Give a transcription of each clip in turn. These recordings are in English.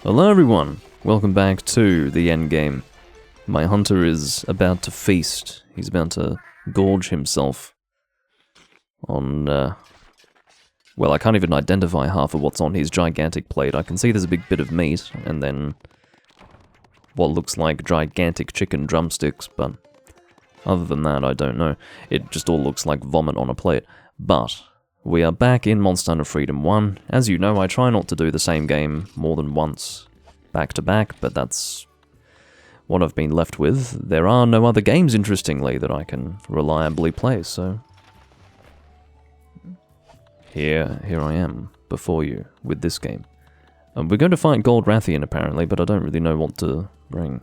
Hello everyone, welcome back to the Endgame. My hunter is about to feast. He's about to gorge himself on, well, I can't even identify half of what's on his gigantic plate. I can see there's a big bit of meat, and then what looks like gigantic chicken drumsticks, but other than that, I don't know. It just all looks like vomit on a plate. But we are back in Monster Hunter Freedom 1. As you know, I try not to do the same game more than once back to back, but that's what I've been left with. There are no other games, interestingly, that I can reliably play, so here I am before you with this game. We're going to fight Gold Rathian, apparently, but I don't really know what to bring.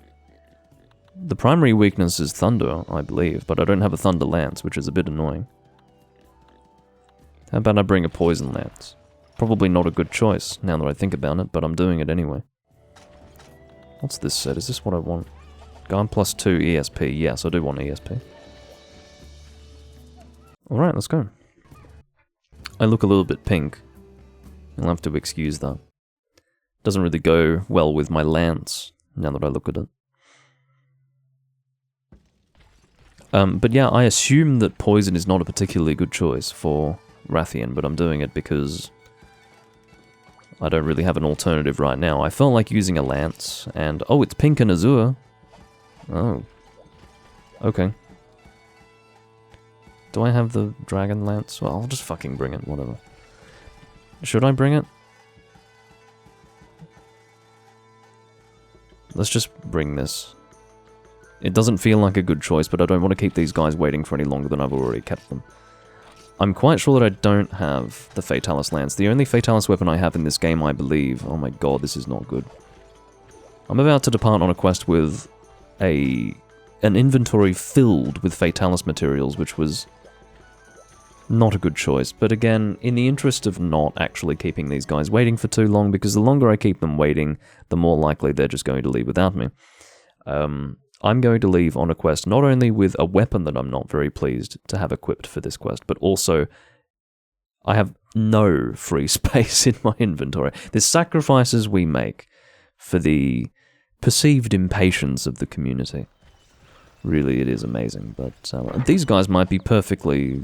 The primary weakness is Thunder, I believe, but I don't have a Thunder Lance, which is a bit annoying. How about I bring a Poison Lance? Probably not a good choice, now that I think about it, but I'm doing it anyway. What's this set? Is this what I want? Guard plus 2 ESP. Yes, I do want ESP. Alright, let's go. I look a little bit pink. You'll have to excuse that. Doesn't really go well with my lance, now that I look at it. But yeah, I assume that poison is not a particularly good choice for Rathian, but I'm doing it because I don't really have an alternative right now. I felt like using a lance, and oh, it's pink and azure. Oh. Okay. Do I have the dragon lance? Well, I'll just fucking bring it, whatever. Should I bring it? Let's just bring this. It doesn't feel like a good choice, but I don't want to keep these guys waiting for any longer than I've already kept them. I'm quite sure that I don't have the Fatalis Lance. The only Fatalis weapon I have in this game, I believe... Oh my god, this is not good. I'm about to depart on a quest with an inventory filled with Fatalis materials, which was not a good choice. But again, in the interest of not actually keeping these guys waiting for too long, because the longer I keep them waiting, the more likely they're just going to leave without me. I'm going to leave on a quest not only with a weapon that I'm not very pleased to have equipped for this quest, but also I have no free space in my inventory. The sacrifices we make for the perceived impatience of the community. Really, it is amazing. But these guys might be perfectly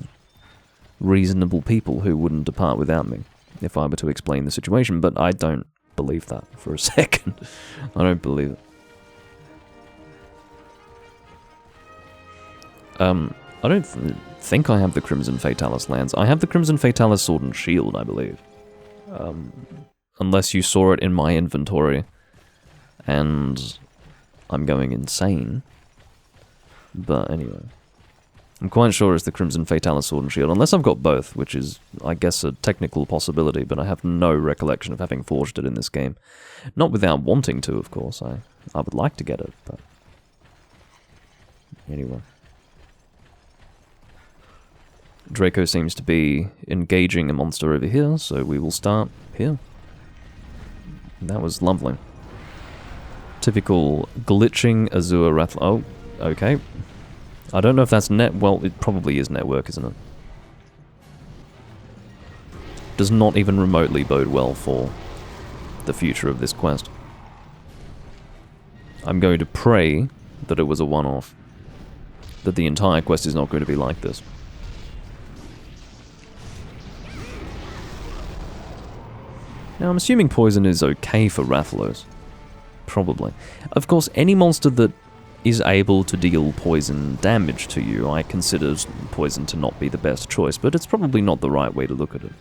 reasonable people who wouldn't depart without me if I were to explain the situation, but I don't believe that for a second. I don't believe it. I don't think I have the Crimson Fatalis Lance. I have the Crimson Fatalis Sword and Shield, I believe. Unless you saw it in my inventory, and I'm going insane. But anyway. I'm quite sure it's the Crimson Fatalis Sword and Shield, unless I've got both, which is, I guess, a technical possibility, but I have no recollection of having forged it in this game. Not without wanting to, of course. I would like to get it, but... Anyway. Draco seems to be engaging a monster over here, so we will start here. That was lovely. Typical glitching Azure Rath... Oh, okay. I don't know if that's net... Well, it probably is network, isn't it? Does not even remotely bode well for the future of this quest. I'm going to pray that it was a one-off. That the entire quest is not going to be like this. Now, I'm assuming poison is okay for Rathalos. Probably. Of course, any monster that is able to deal poison damage to you, I consider poison to not be the best choice, but it's probably not the right way to look at it.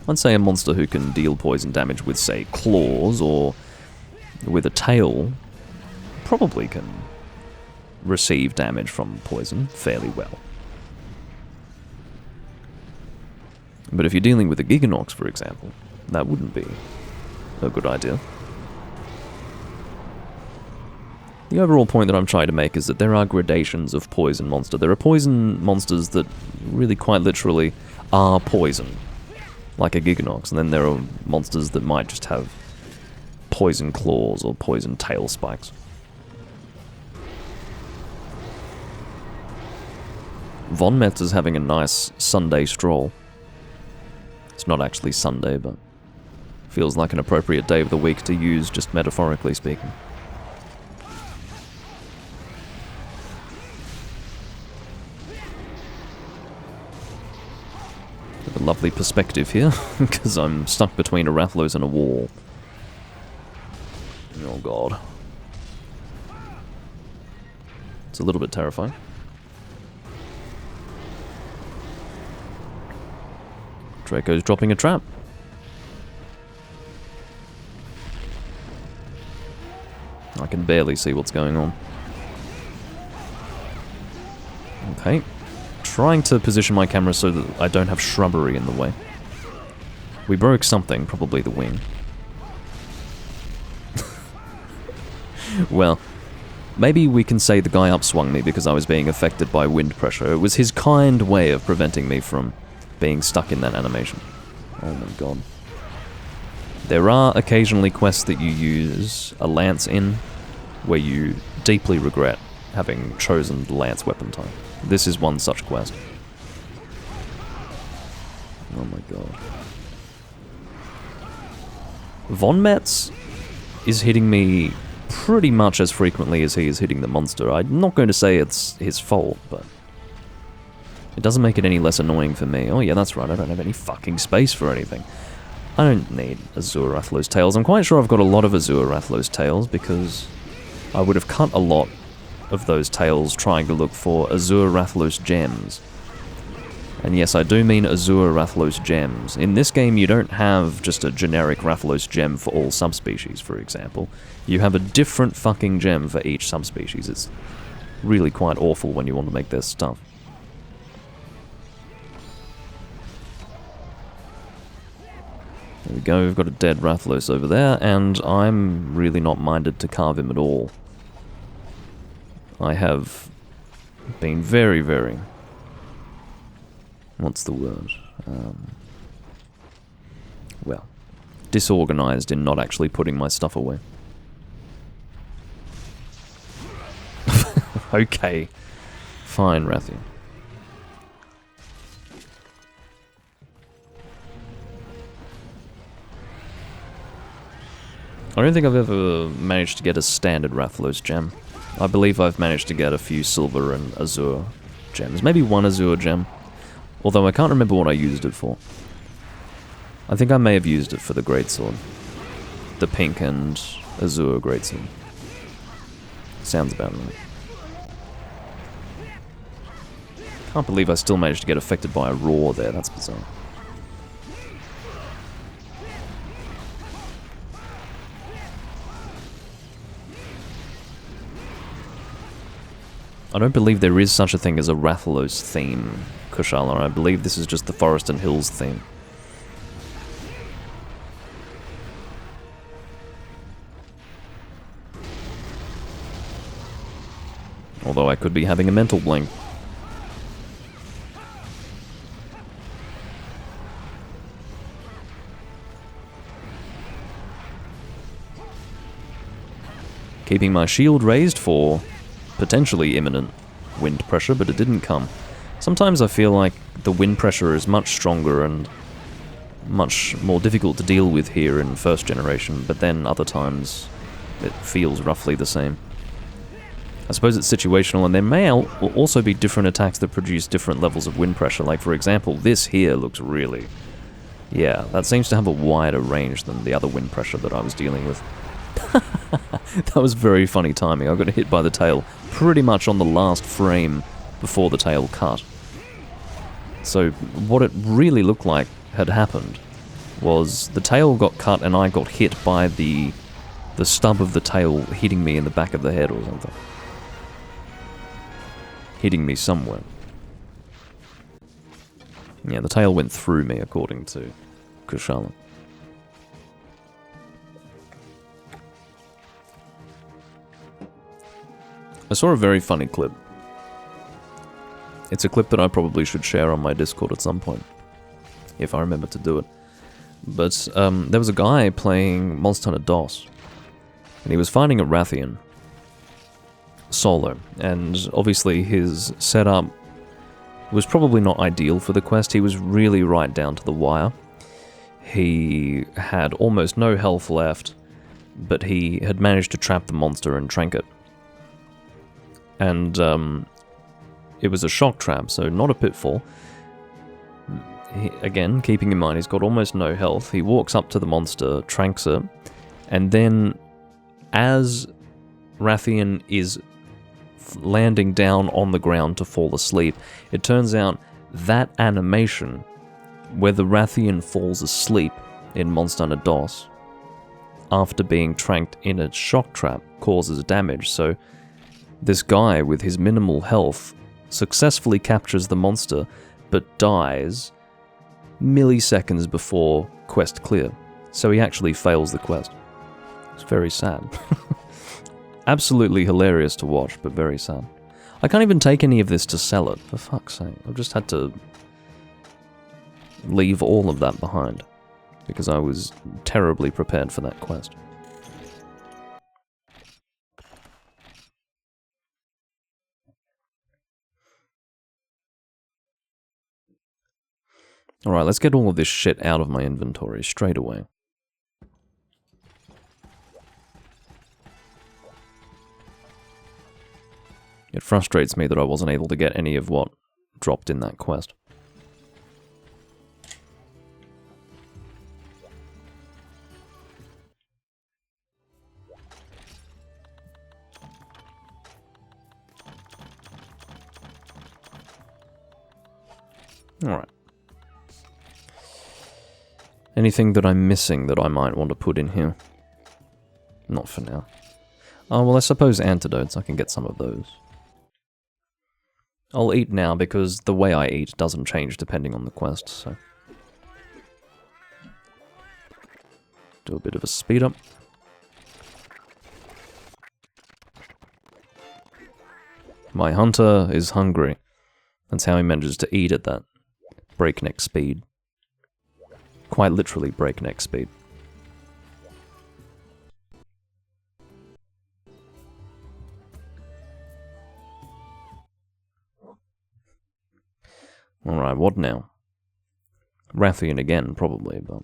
I'd say a monster who can deal poison damage with, say, claws or with a tail probably can receive damage from poison fairly well. But if you're dealing with a Giganox, for example, that wouldn't be a good idea. The overall point that I'm trying to make is that there are gradations of poison monster. There are poison monsters that really quite literally are poison, like a Giganox, and then there are monsters that might just have poison claws or poison tail spikes. Von Metz is having a nice Sunday stroll. It's not actually Sunday, but Feels like an appropriate day of the week to use, just metaphorically speaking. A lovely perspective here, because I'm stuck between a Rathalos and a wall. Oh god. It's a little bit terrifying. Draco's dropping a trap. I can barely see what's going on. Okay. Trying to position my camera so that I don't have shrubbery in the way. We broke something, probably the wing. Well, maybe we can say the guy upswung me because I was being affected by wind pressure. It was his kind way of preventing me from being stuck in that animation. Oh my god. There are occasionally quests that you use a lance in where you deeply regret having chosen the lance weapon type. This is one such quest. Oh my god. Von Metz is hitting me pretty much as frequently as he is hitting the monster. I'm not going to say it's his fault, but it doesn't make it any less annoying for me. Oh yeah, that's right, I don't have any fucking space for anything. I don't need Azure Rathalos tails. I'm quite sure I've got a lot of Azure Rathalos tails because I would have cut a lot of those tails trying to look for Azure Rathalos gems. And yes, I do mean Azure Rathalos gems. In this game, you don't have just a generic Rathalos gem for all subspecies, for example. You have a different fucking gem for each subspecies. It's really quite awful when you want to make their stuff. There we go, we've got a dead Rathalos over there, and I'm really not minded to carve him at all. I have been very, very... what's the word? Well, disorganized in not actually putting my stuff away. Okay. Fine, Rathian. I don't think I've ever managed to get a standard Rathalos gem. I believe I've managed to get a few silver and azure gems. Maybe one azure gem. Although I can't remember what I used it for. I think I may have used it for the greatsword. The pink and azure greatsword. Sounds about right. Can't believe I still managed to get affected by a roar there, that's bizarre. I don't believe there is such a thing as a Rathalos theme, Kushala. I believe this is just the Forest and Hills theme. Although I could be having a mental blank. Keeping my shield raised for potentially imminent wind pressure, but it didn't come. Sometimes I feel like the wind pressure is much stronger and much more difficult to deal with here in first generation, but then other times it feels roughly the same. I suppose it's situational, and there may also be different attacks that produce different levels of wind pressure. Like, for example, this here looks really... yeah, that seems to have a wider range than the other wind pressure that I was dealing with. That was very funny timing. I got hit by the tail pretty much on the last frame before the tail cut. So what it really looked like had happened was the tail got cut and I got hit by the stub of the tail hitting me in the back of the head or something. Hitting me somewhere. Yeah, the tail went through me according to Kushala. I saw a very funny clip. It's a clip that I probably should share on my Discord at some point, if I remember to do it. But there was a guy playing Monster Hunter DOS, and he was fighting a Rathian solo, and obviously his setup was probably not ideal for the quest. He was really right down to the wire. he had almost no health left, but he had managed to trap the monster and trank it. And it was a shock trap, so not a pitfall. Again, keeping in mind he's got almost no health, he walks up to the monster, tranks it, and then as Rathian is landing down on the ground to fall asleep, it turns out that animation where the Rathian falls asleep in Monster Hunter DOS after being tranked in a shock trap causes damage. So this guy with his minimal health successfully captures the monster but dies milliseconds before quest clear. So he actually fails the quest. It's very sad. Absolutely hilarious to watch, but very sad. I can't even take any of this to sell it, for fuck's sake. I've just had to leave all of that behind, because I was terribly prepared for that quest. Alright, let's get all of this shit out of my inventory straight away. It frustrates me that I wasn't able to get any of what dropped in that quest. Alright. Anything that I'm missing that I might want to put in here? Not for now. Oh, well, I suppose antidotes, I can get some of those. I'll eat now because the way I eat doesn't change depending on the quest, so... Do a bit of a speed up. My hunter is hungry. That's how he manages to eat at that breakneck speed. Quite literally breakneck speed. Alright, what now? Rathian again, probably, but...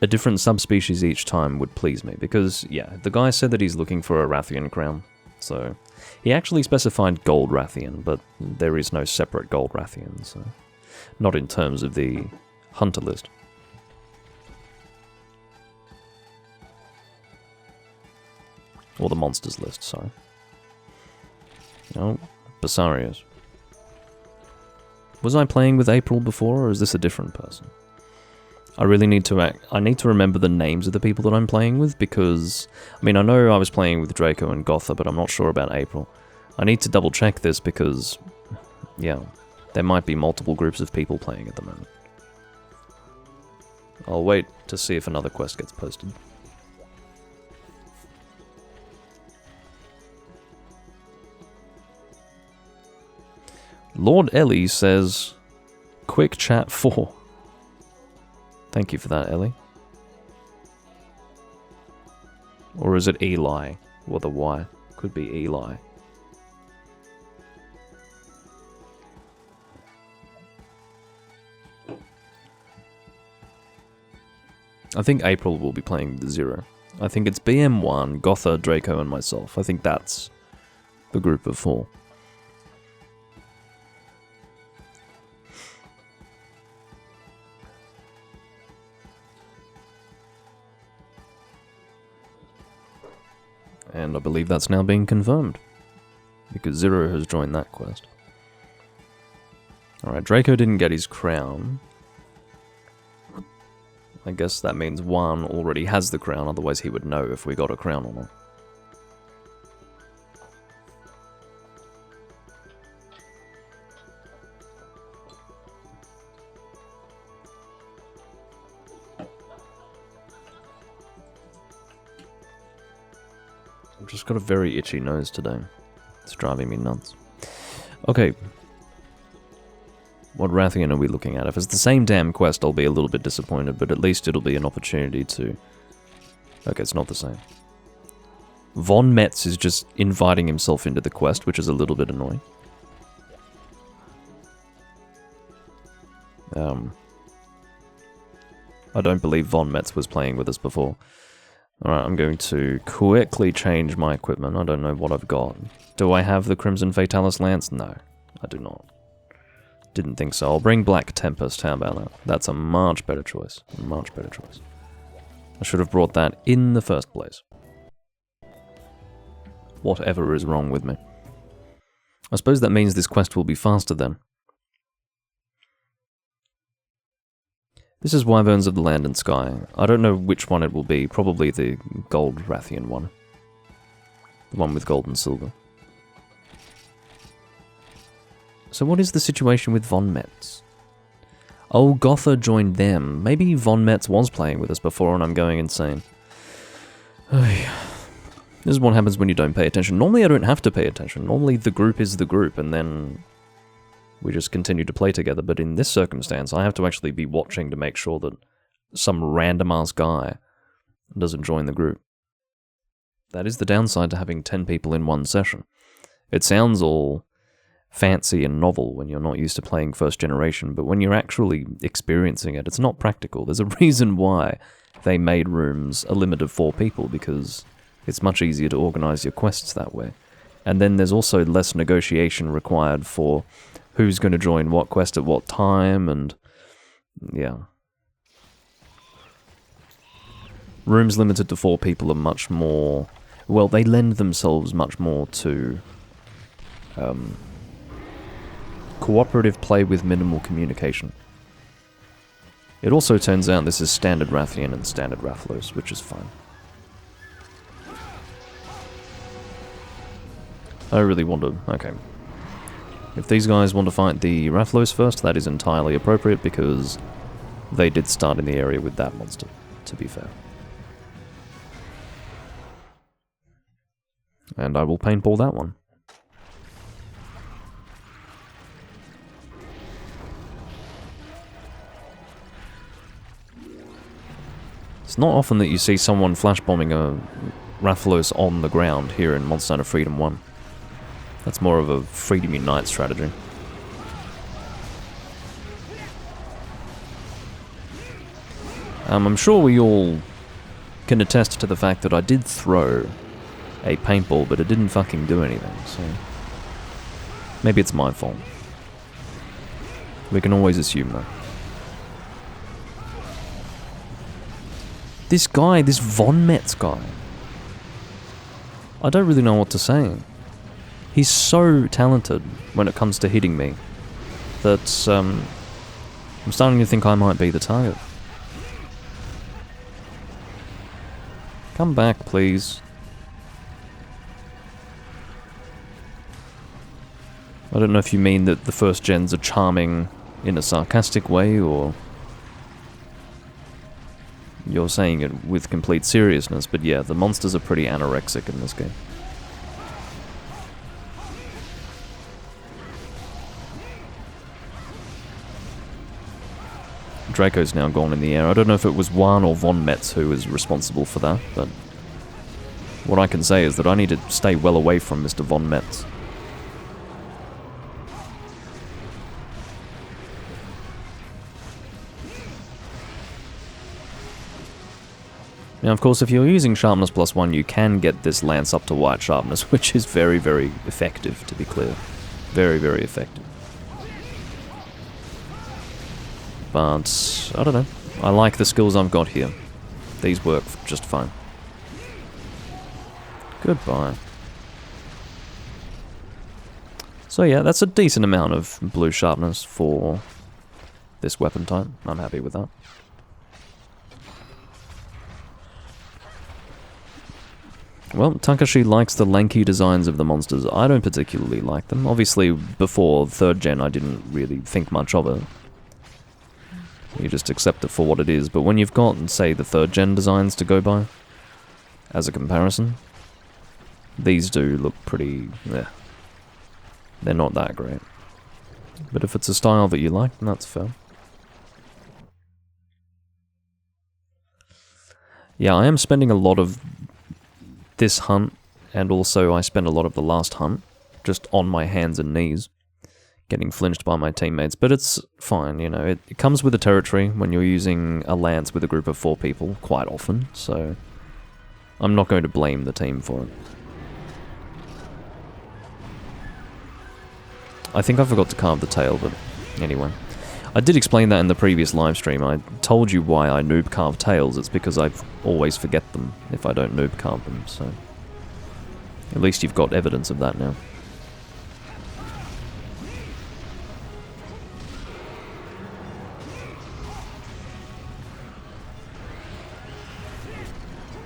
A different subspecies each time would please me, because, yeah, the guy said that he's looking for a Rathian crown, so... He actually specified gold Rathian, but there is no separate gold Rathian, so... Not in terms of the hunter list. Or the monsters list, sorry. Oh, Basarios. Was I playing with April before, or is this a different person? I really need to I need to remember the names of the people that I'm playing with, because... I mean, I know I was playing with Draco and Gotha, but I'm not sure about April. I need to double check this because... Yeah, there might be multiple groups of people playing at the moment. I'll wait to see if another quest gets posted. Lord Ellie says, quick chat 4. Thank you for that, Ellie. Or is it Eli? Or the Y? Could be Eli. I think April will be playing the Zero. I think it's BM1, Gotha, Draco, and myself. I think that's the group of 4. And I believe that's now being confirmed, because Zero has joined that quest. Alright, Draco didn't get his crown. I guess that means one already has the crown, otherwise he would know if we got a crown or not. I've just got a very itchy nose today. It's driving me nuts. Okay. What Rathian are we looking at? If it's the same damn quest, I'll be a little bit disappointed, but at least it'll be an opportunity to... Okay, it's not the same. Von Metz is just inviting himself into the quest, which is a little bit annoying. I don't believe Von Metz was playing with us before. Alright, I'm going to quickly change my equipment. I don't know what I've got. Do I have the Crimson Fatalis Lance? No, I do not. Didn't think so. I'll bring Black Tempest, how about that? That's a much better choice. A much better choice. I should have brought that in the first place. Whatever is wrong with me. I suppose that means this quest will be faster then. This is Wyverns of the Land and Sky. I don't know which one it will be. Probably the Gold Rathian one. The one with gold and silver. So what is the situation with Von Metz? Oh, Gotha joined them. Maybe Von Metz was playing with us before and I'm going insane. This is what happens when you don't pay attention. Normally I don't have to pay attention. Normally the group is the group and then we just continue to play together. But in this circumstance, I have to actually be watching to make sure that some random-ass guy doesn't join the group. That is the downside to having 10 people in one session. It sounds all fancy and novel when you're not used to playing first generation, but when you're actually experiencing it, it's not practical. There's a reason why they made rooms a limit of 4 people, because it's much easier to organize your quests that way. And then there's also less negotiation required for who's going to join what quest at what time, and yeah. Rooms limited to 4 people are much more, well, they lend themselves much more to cooperative play with minimal communication. It also turns out this is standard Rathian and standard Rathlos, which is fine. I really want to... okay. If these guys want to fight the Rathlos first, that is entirely appropriate, because they did start in the area with that monster, to be fair. And I will paintball that one. It's not often that you see someone flashbombing a Rathlos on the ground here in Monster Hunter Freedom 1. That's more of a Freedom Unite strategy. I'm sure we all can attest to the fact that I did throw a paintball, but it didn't fucking do anything, so... maybe it's my fault. We can always assume that. This guy, this Von Metz guy, I don't really know what to say. He's so talented when it comes to hitting me that I'm starting to think I might be the target. Come back, please. I don't know if you mean that the first gens are charming in a sarcastic way, or you're saying it with complete seriousness, but yeah, the monsters are pretty anorexic in this game. Draco's now gone in the air. I don't know if it was Juan or Von Metz who was responsible for that, but what I can say is that I need to stay well away from Mr. Von Metz. Now, of course, if you're using Sharpness +1, you can get this lance up to white sharpness, which is very, very effective, to be clear. Very, very effective. But, I don't know. I like the skills I've got here. These work just fine. Goodbye. So yeah, that's a decent amount of blue sharpness for this weapon type. I'm happy with that. Well, Takashi likes the lanky designs of the monsters. I don't particularly like them. Obviously, before 3rd gen, I didn't really think much of it. You just accept it for what it is. But when you've got, say, the 3rd gen designs to go by, as a comparison, these do look pretty... eh. They're not that great. But if it's a style that you like, then that's fair. Yeah, I am spending a lot of this hunt, and also I spent a lot of the last hunt just on my hands and knees, getting flinched by my teammates, but it's fine, you know. It comes with the territory when you're using a lance with a group of 4 people quite often, so I'm not going to blame the team for it. I think I forgot to carve the tail, but anyway. I did explain that in the previous live stream. I told you why I noob carve tails. It's because I always forget them if I don't noob carve them, so at least you've got evidence of that now.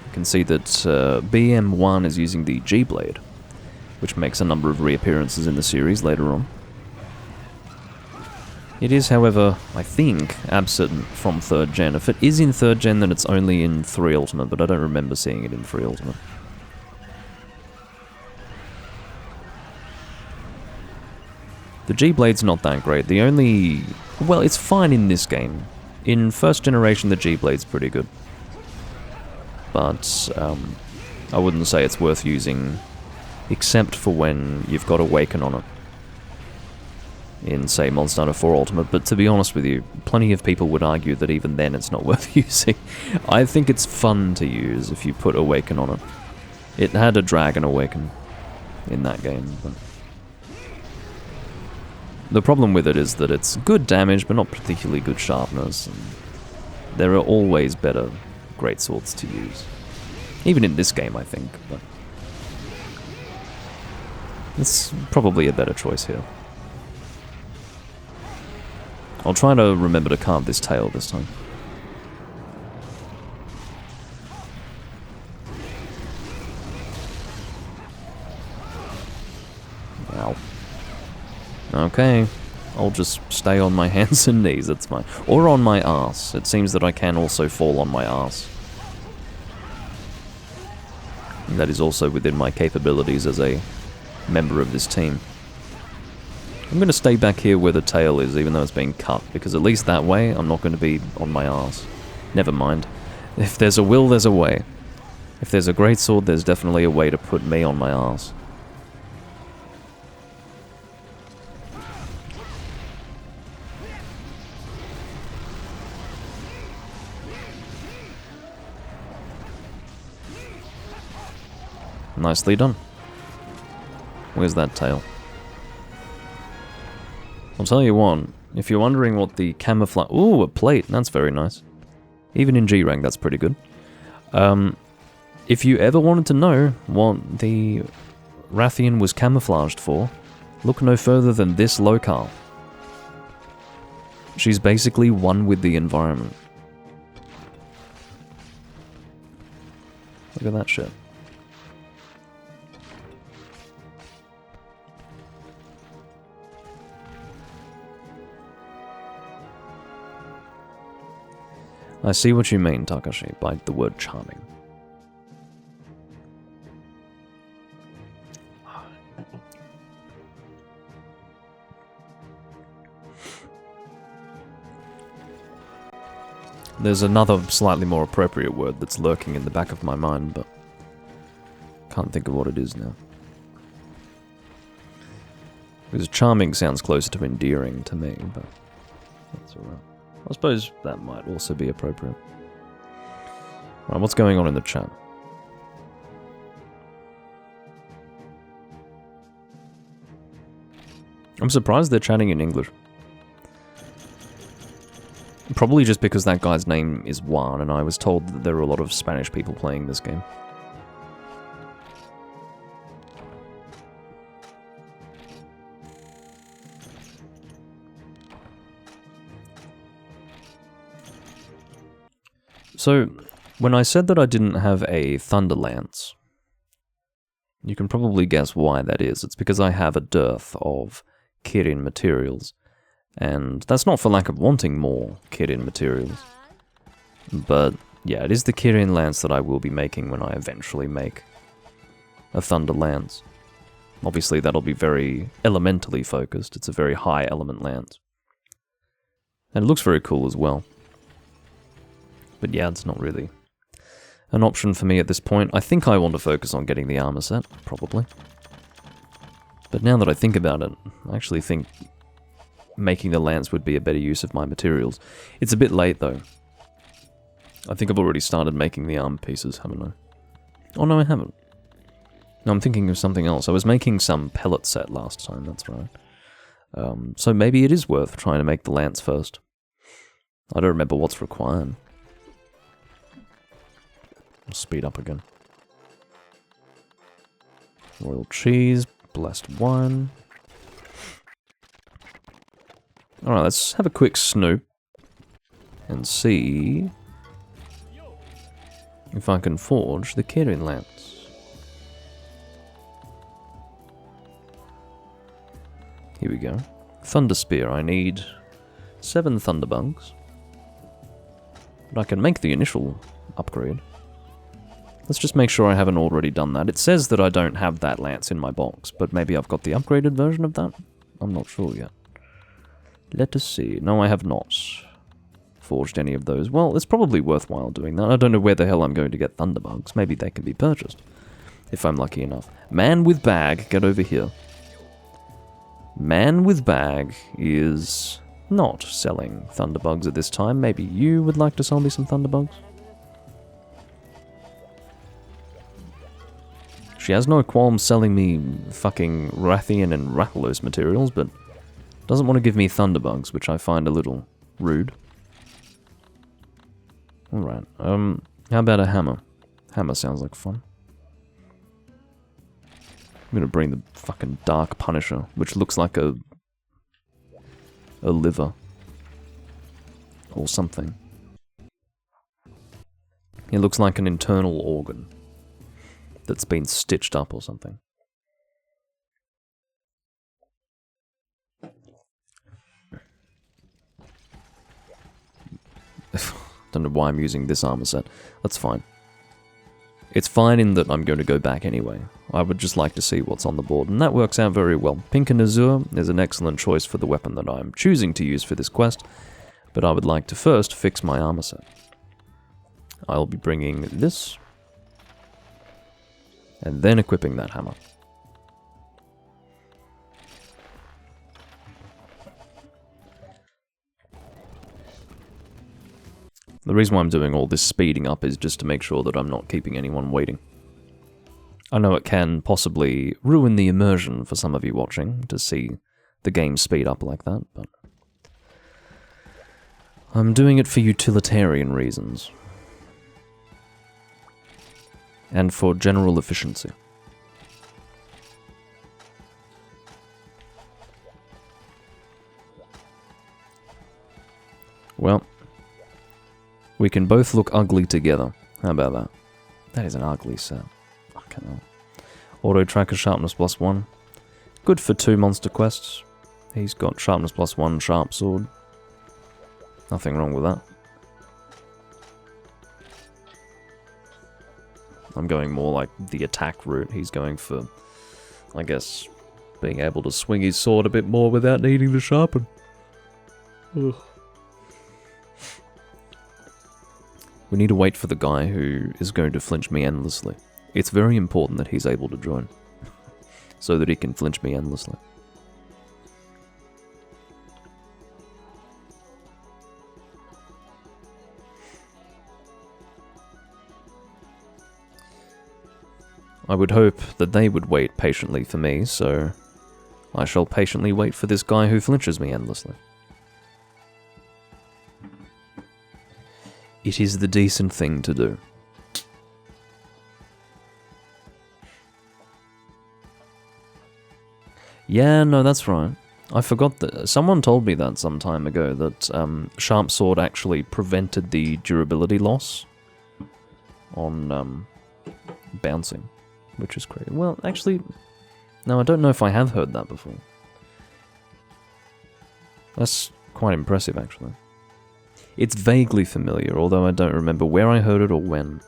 You can see that BM1 is using the G-Blade, which makes a number of reappearances in the series later on. It is, however, I think, absent from 3rd gen. If it is in 3rd gen, then it's only in 3 Ultimate, but I don't remember seeing it in 3 Ultimate. The G-Blade's not that great. The only... well, it's fine in this game. In 1st generation, the G-Blade's pretty good. But I wouldn't say it's worth using, except for when you've got Awaken on it. In, say, Monster Hunter 4 Ultimate, but to be honest with you, plenty of people would argue that even then it's not worth using. I think it's fun to use if you put Awaken on it. It had a Dragon Awaken in that game, but the problem with it is that it's good damage, but not particularly good sharpness, and there are always better greatswords to use. Even in this game, I think, but it's probably a better choice here. I'll try to remember to carve this tail this time. Ow. Okay. I'll just stay on my hands and knees, that's fine. Or on my arse. It seems that I can also fall on my arse. And that is also within my capabilities as a member of this team. I'm going to stay back here where the tail is, even though it's being cut, because at least that way I'm not going to be on my arse. Never mind. If there's a will, there's a way. If there's a greatsword, there's definitely a way to put me on my arse. Nicely done. Where's that tail? I'll tell you what, if you're wondering what the camouflage... Ooh, a plate, that's very nice. Even in G-Rank, that's pretty good. If you ever wanted to know what the Rathian was camouflaged for, look no further than this locale. She's basically one with the environment. Look at that shit. I see what you mean, Takashi, by the word charming. There's another slightly more appropriate word that's lurking in the back of my mind, but can't think of what it is now. Because charming sounds closer to endearing to me, but that's alright. I suppose that might also be appropriate. Right, what's going on in the chat? I'm surprised they're chatting in English. Probably just because that guy's name is Juan, and I was told that there are a lot of Spanish people playing this game. So, when I said that I didn't have a Thunder Lance, you can probably guess why that is. It's because I have a dearth of Kirin materials. And that's not for lack of wanting more Kirin materials. But, yeah, it is the Kirin Lance that I will be making when I eventually make a Thunder Lance. Obviously, that'll be very elementally focused. It's a very high element lance. And it looks very cool as well. But yeah, it's not really an option for me at this point. I think I want to focus on getting the armor set, probably. But now that I think about it, I actually think making the lance would be a better use of my materials. It's a bit late, though. I think I've already started making the arm pieces, haven't I? Oh, no, I haven't. No, I'm thinking of something else. I was making some pellet set last time, that's right. So maybe it is worth trying to make the lance first. I don't remember what's required. I'll speed up again. Royal cheese, blessed wine. Alright, let's have a quick snoop and see if I can forge the Kirin lance. Here we go. Thunder Spear, I need 7 Thunderbugs. But I can make the initial upgrade. Let's just make sure I haven't already done that. It says that I don't have that lance in my box, but maybe I've got the upgraded version of that? I'm not sure yet. Let us see. No, I have not forged any of those. Well, it's probably worthwhile doing that. I don't know where the hell I'm going to get Thunderbugs. Maybe they can be purchased, if I'm lucky enough. Man with bag, get over here. Man with bag is not selling Thunderbugs at this time. Maybe you would like to sell me some Thunderbugs? She has no qualms selling me fucking Rathian and Rathalos materials, but doesn't want to give me Thunderbugs, which I find a little rude. Alright, how about a hammer? Hammer sounds like fun. I'm gonna bring the fucking Dark Punisher, which looks like a liver. Or something. It looks like an internal organ that's been stitched up or something. Don't know why I'm using this armor set. That's fine. It's fine in that I'm going to go back anyway. I would just like to see what's on the board, and that works out very well. Pink and Azure is an excellent choice for the weapon that I'm choosing to use for this quest, but I would like to first fix my armor set. I'll be bringing this, and then equipping that hammer. The reason why I'm doing all this speeding up is just to make sure that I'm not keeping anyone waiting. I know it can possibly ruin the immersion for some of you watching to see the game speed up like that, but I'm doing it for utilitarian reasons. And for general efficiency. Well, we can both look ugly together. How about that? That is an ugly set. Fucking hell. Auto tracker sharpness +1. Good for 2 monster quests. He's got sharpness +1, sharp sword. Nothing wrong with that. I'm going more like the attack route. He's going for, I guess, being able to swing his sword a bit more without needing to sharpen. Ugh. We need to wait for the guy who is going to flinch me endlessly. It's very important that he's able to join, so that he can flinch me endlessly. I would hope that they would wait patiently for me, so I shall patiently wait for this guy who flinches me endlessly. It is the decent thing to do. Yeah, no, that's right. I forgot that. Someone told me that some time ago, that Sharp Sword actually prevented the durability loss on bouncing, which is crazy. Well, actually, no, I don't know if I have heard that before. That's quite impressive, actually. It's vaguely familiar, although I don't remember where I heard it or when.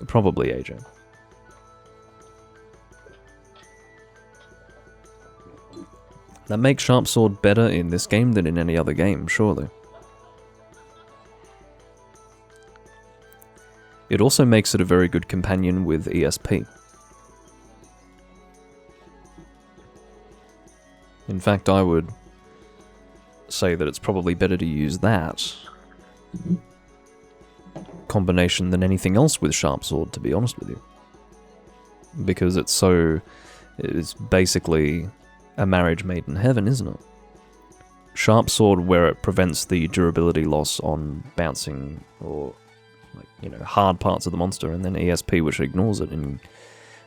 Probably AJ. That makes Sharp Sword better in this game than in any other game, surely. It also makes it a very good companion with ESP. In In fact, I would say that it's probably better to use that combination than anything else with Sharp Sword, to be honest with you. Because it's basically a marriage made in heaven, isn't it? Sharp Sword, where it prevents the durability loss on bouncing or, like, you know, hard parts of the monster, and then ESP, which ignores it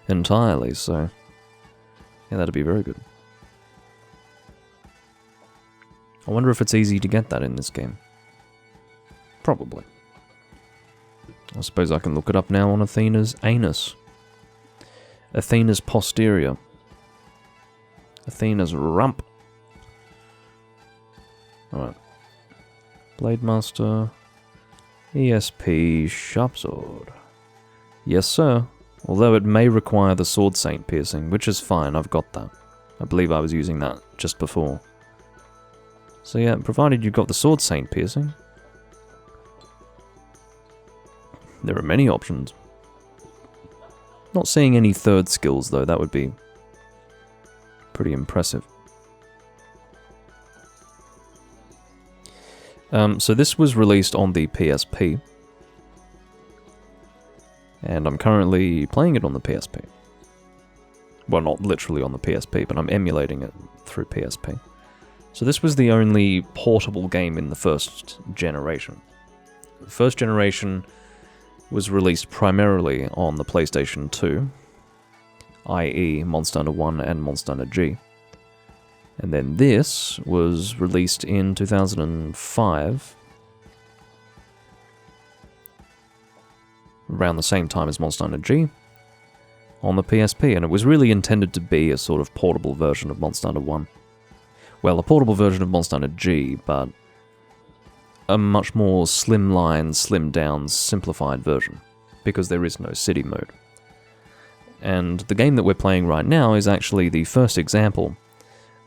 entirely, so yeah, that'd be very good. I wonder if it's easy to get that in this game. Probably. I suppose I can look it up now on Athena's anus. Athena's posterior. Athena's rump. Alright. Blade Master. ESP Sharp Sword. Yes, sir. Although it may require the Sword Saint piercing, which is fine, I've got that. I believe I was using that just before. So yeah, provided you've got the Sword Saint piercing, there are many options. Not seeing any third skills though, that would be pretty impressive. So this was released on the PSP, and I'm currently playing it on the PSP. Well, not literally on the PSP, but I'm emulating it through PSP. So this was the only portable game in the first generation. The first generation was released primarily on the PlayStation 2, i.e. Monster Hunter 1 and Monster Hunter G. And then this was released in 2005, around the same time as Monster Hunter G, on the PSP, and it was really intended to be a sort of portable version of Monster Hunter 1. Well, a portable version of Monster Hunter G, but a much more slimline, slimmed down, simplified version, because there is no city mode. And the game that we're playing right now is actually the first example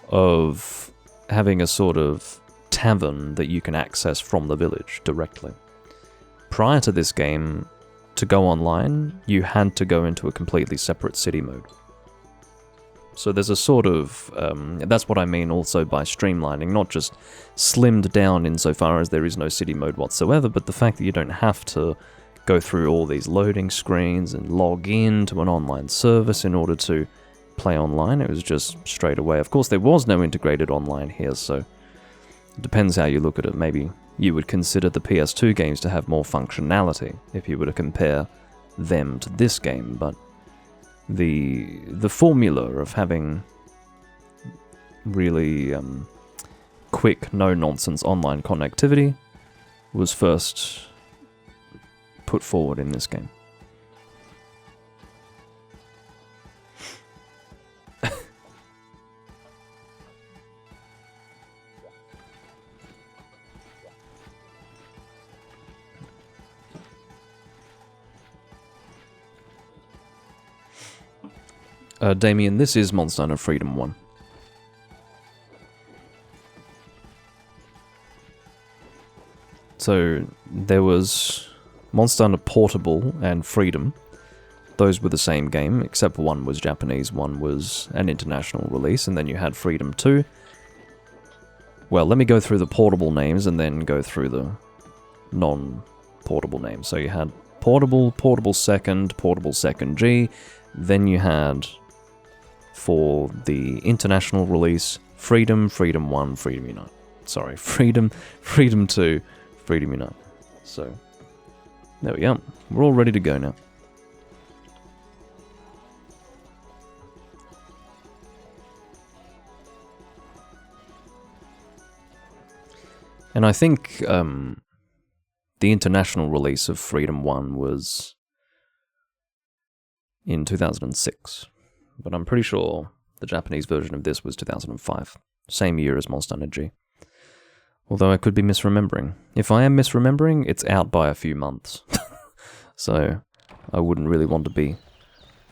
of having a sort of tavern that you can access from the village directly. Prior to this game, to go online, you had to go into a completely separate city mode. So there's a sort of, that's what I mean also by streamlining, not just slimmed down insofar as there is no city mode whatsoever, but the fact that you don't have to go through all these loading screens and log in to an online service in order to play online. It was just straight away. Of course, there was no integrated online here, so it depends how you look at it. Maybe you would consider the PS2 games to have more functionality if you were to compare them to this game, but the formula of having really quick, no-nonsense online connectivity was first put forward in this game. Damien, this is Monster Hunter Freedom 1. So, there was Monster Hunter Portable and Freedom. Those were the same game, except one was Japanese, one was an international release, and then you had Freedom 2. Well, let me go through the portable names and then go through the non-portable names. So you had Portable, Portable Second G, then you had, for the international release, Freedom, Freedom 1, Freedom Unite. Sorry, Freedom 2, Freedom Unite. So, there we go. We're all ready to go now. And I think the international release of Freedom 1 was in 2006. But I'm pretty sure the Japanese version of this was 2005. Same year as Monster Hunter G. Although I could be misremembering. If I am misremembering, it's out by a few months. So I wouldn't really want to be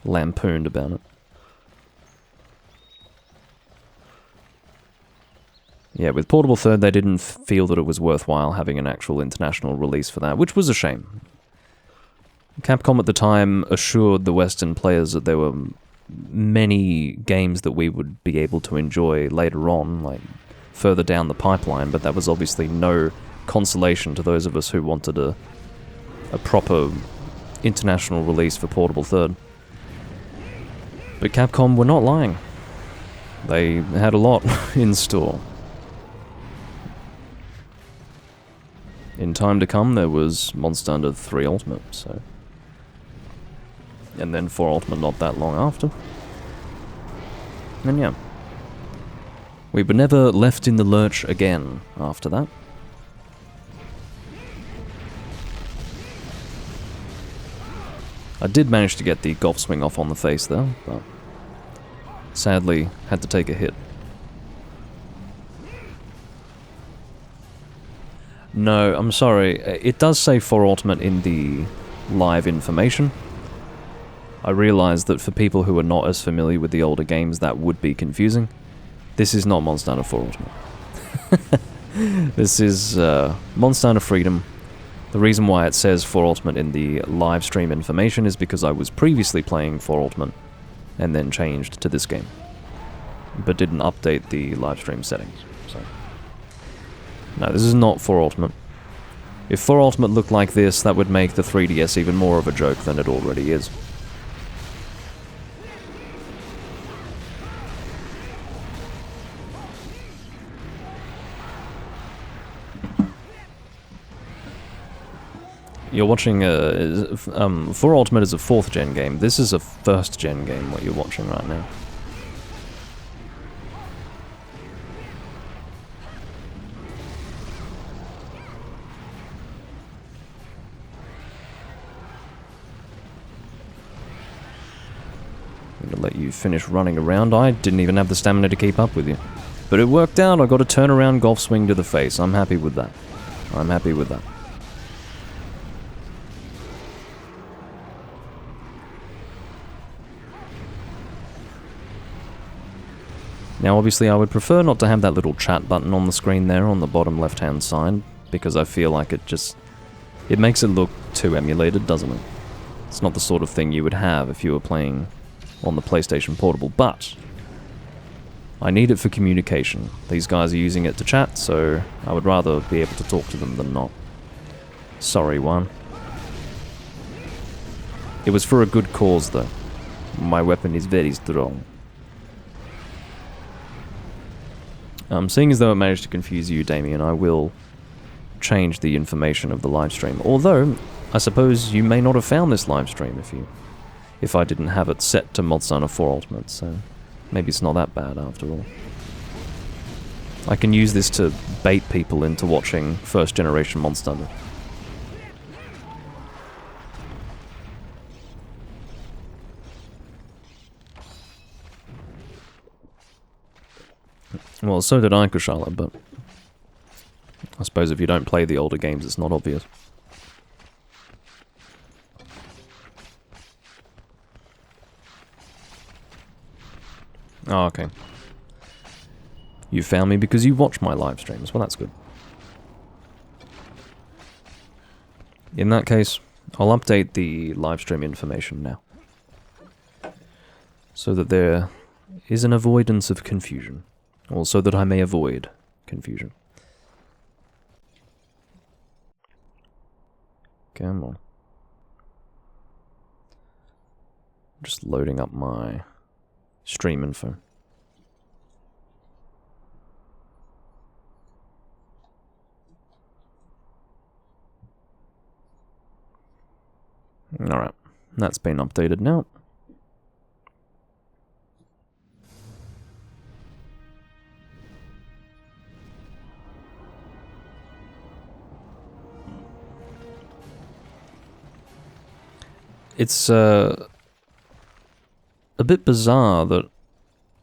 lampooned about it. Yeah, with Portable Third, they didn't feel that it was worthwhile having an actual international release for that, which was a shame. Capcom at the time assured the Western players that they were many games that we would be able to enjoy later on, like further down the pipeline, but that was obviously no consolation to those of us who wanted a proper international release for Portable Third. But Capcom were not lying. They had a lot in store. In time to come, there was Monster Hunter 3 Ultimate, so... And then 4 Ultimate not that long after. And yeah. We were never left in the lurch again after that. I did manage to get the golf swing off on the face though, but sadly had to take a hit. No, I'm sorry. It does say 4 Ultimate in the live information. I realise that for people who are not as familiar with the older games, that would be confusing. This is not Monster Hunter 4 Ultimate. This is Monster Hunter Freedom. The reason why it says 4 Ultimate in the live stream information is because I was previously playing 4 Ultimate and then changed to this game, but didn't update the live stream settings. So, no, this is not 4 Ultimate. If 4 Ultimate looked like this, that would make the 3DS even more of a joke than it already is. You're watching 4 Ultimate is a 4th gen game. This is a 1st gen game, what you're watching right now. I'm gonna let you finish running around. I didn't even have the stamina to keep up with you. But it worked out. I got a turnaround golf swing to the face. I'm happy with that. I'm happy with that. Now obviously I would prefer not to have that little chat button on the screen there on the bottom left hand side, because I feel like it makes it look too emulated, doesn't it? It's not the sort of thing you would have if you were playing on the PlayStation Portable, but I need it for communication. These guys are using it to chat, so I would rather be able to talk to them than not. Sorry, Juan. It was for a good cause though. My weapon is very strong. Seeing as though it managed to confuse you, Damien, I will change the information of the live stream. Although, I suppose you may not have found this live stream if I didn't have it set to Monster Hunter 4 Ultimate, so maybe it's not that bad after all. I can use this to bait people into watching first generation Monster Hunter. Well, so did I, Kushala, but I suppose if you don't play the older games, it's not obvious. Oh, okay. You found me because you watch my live streams. Well, that's good. In that case, I'll update the live stream information now, so that there is an avoidance of confusion. Also that I may avoid confusion. Come on. Just loading up my stream info. Alright, that's been updated now. It's a bit bizarre that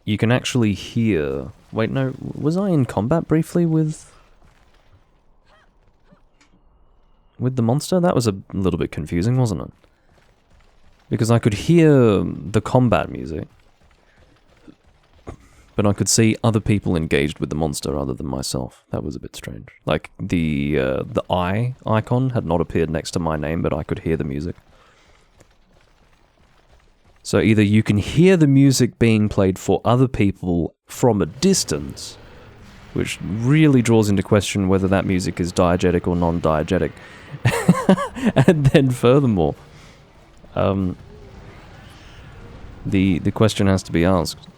you can actually hear... Wait, no, was I in combat briefly with the monster? That was a little bit confusing, wasn't it? Because I could hear the combat music, but I could see other people engaged with the monster other than myself. That was a bit strange. Like, the eye icon had not appeared next to my name, but I could hear the music. So either you can hear the music being played for other people from a distance, which really draws into question whether that music is diegetic or non-diegetic. And then furthermore, the question has to be asked.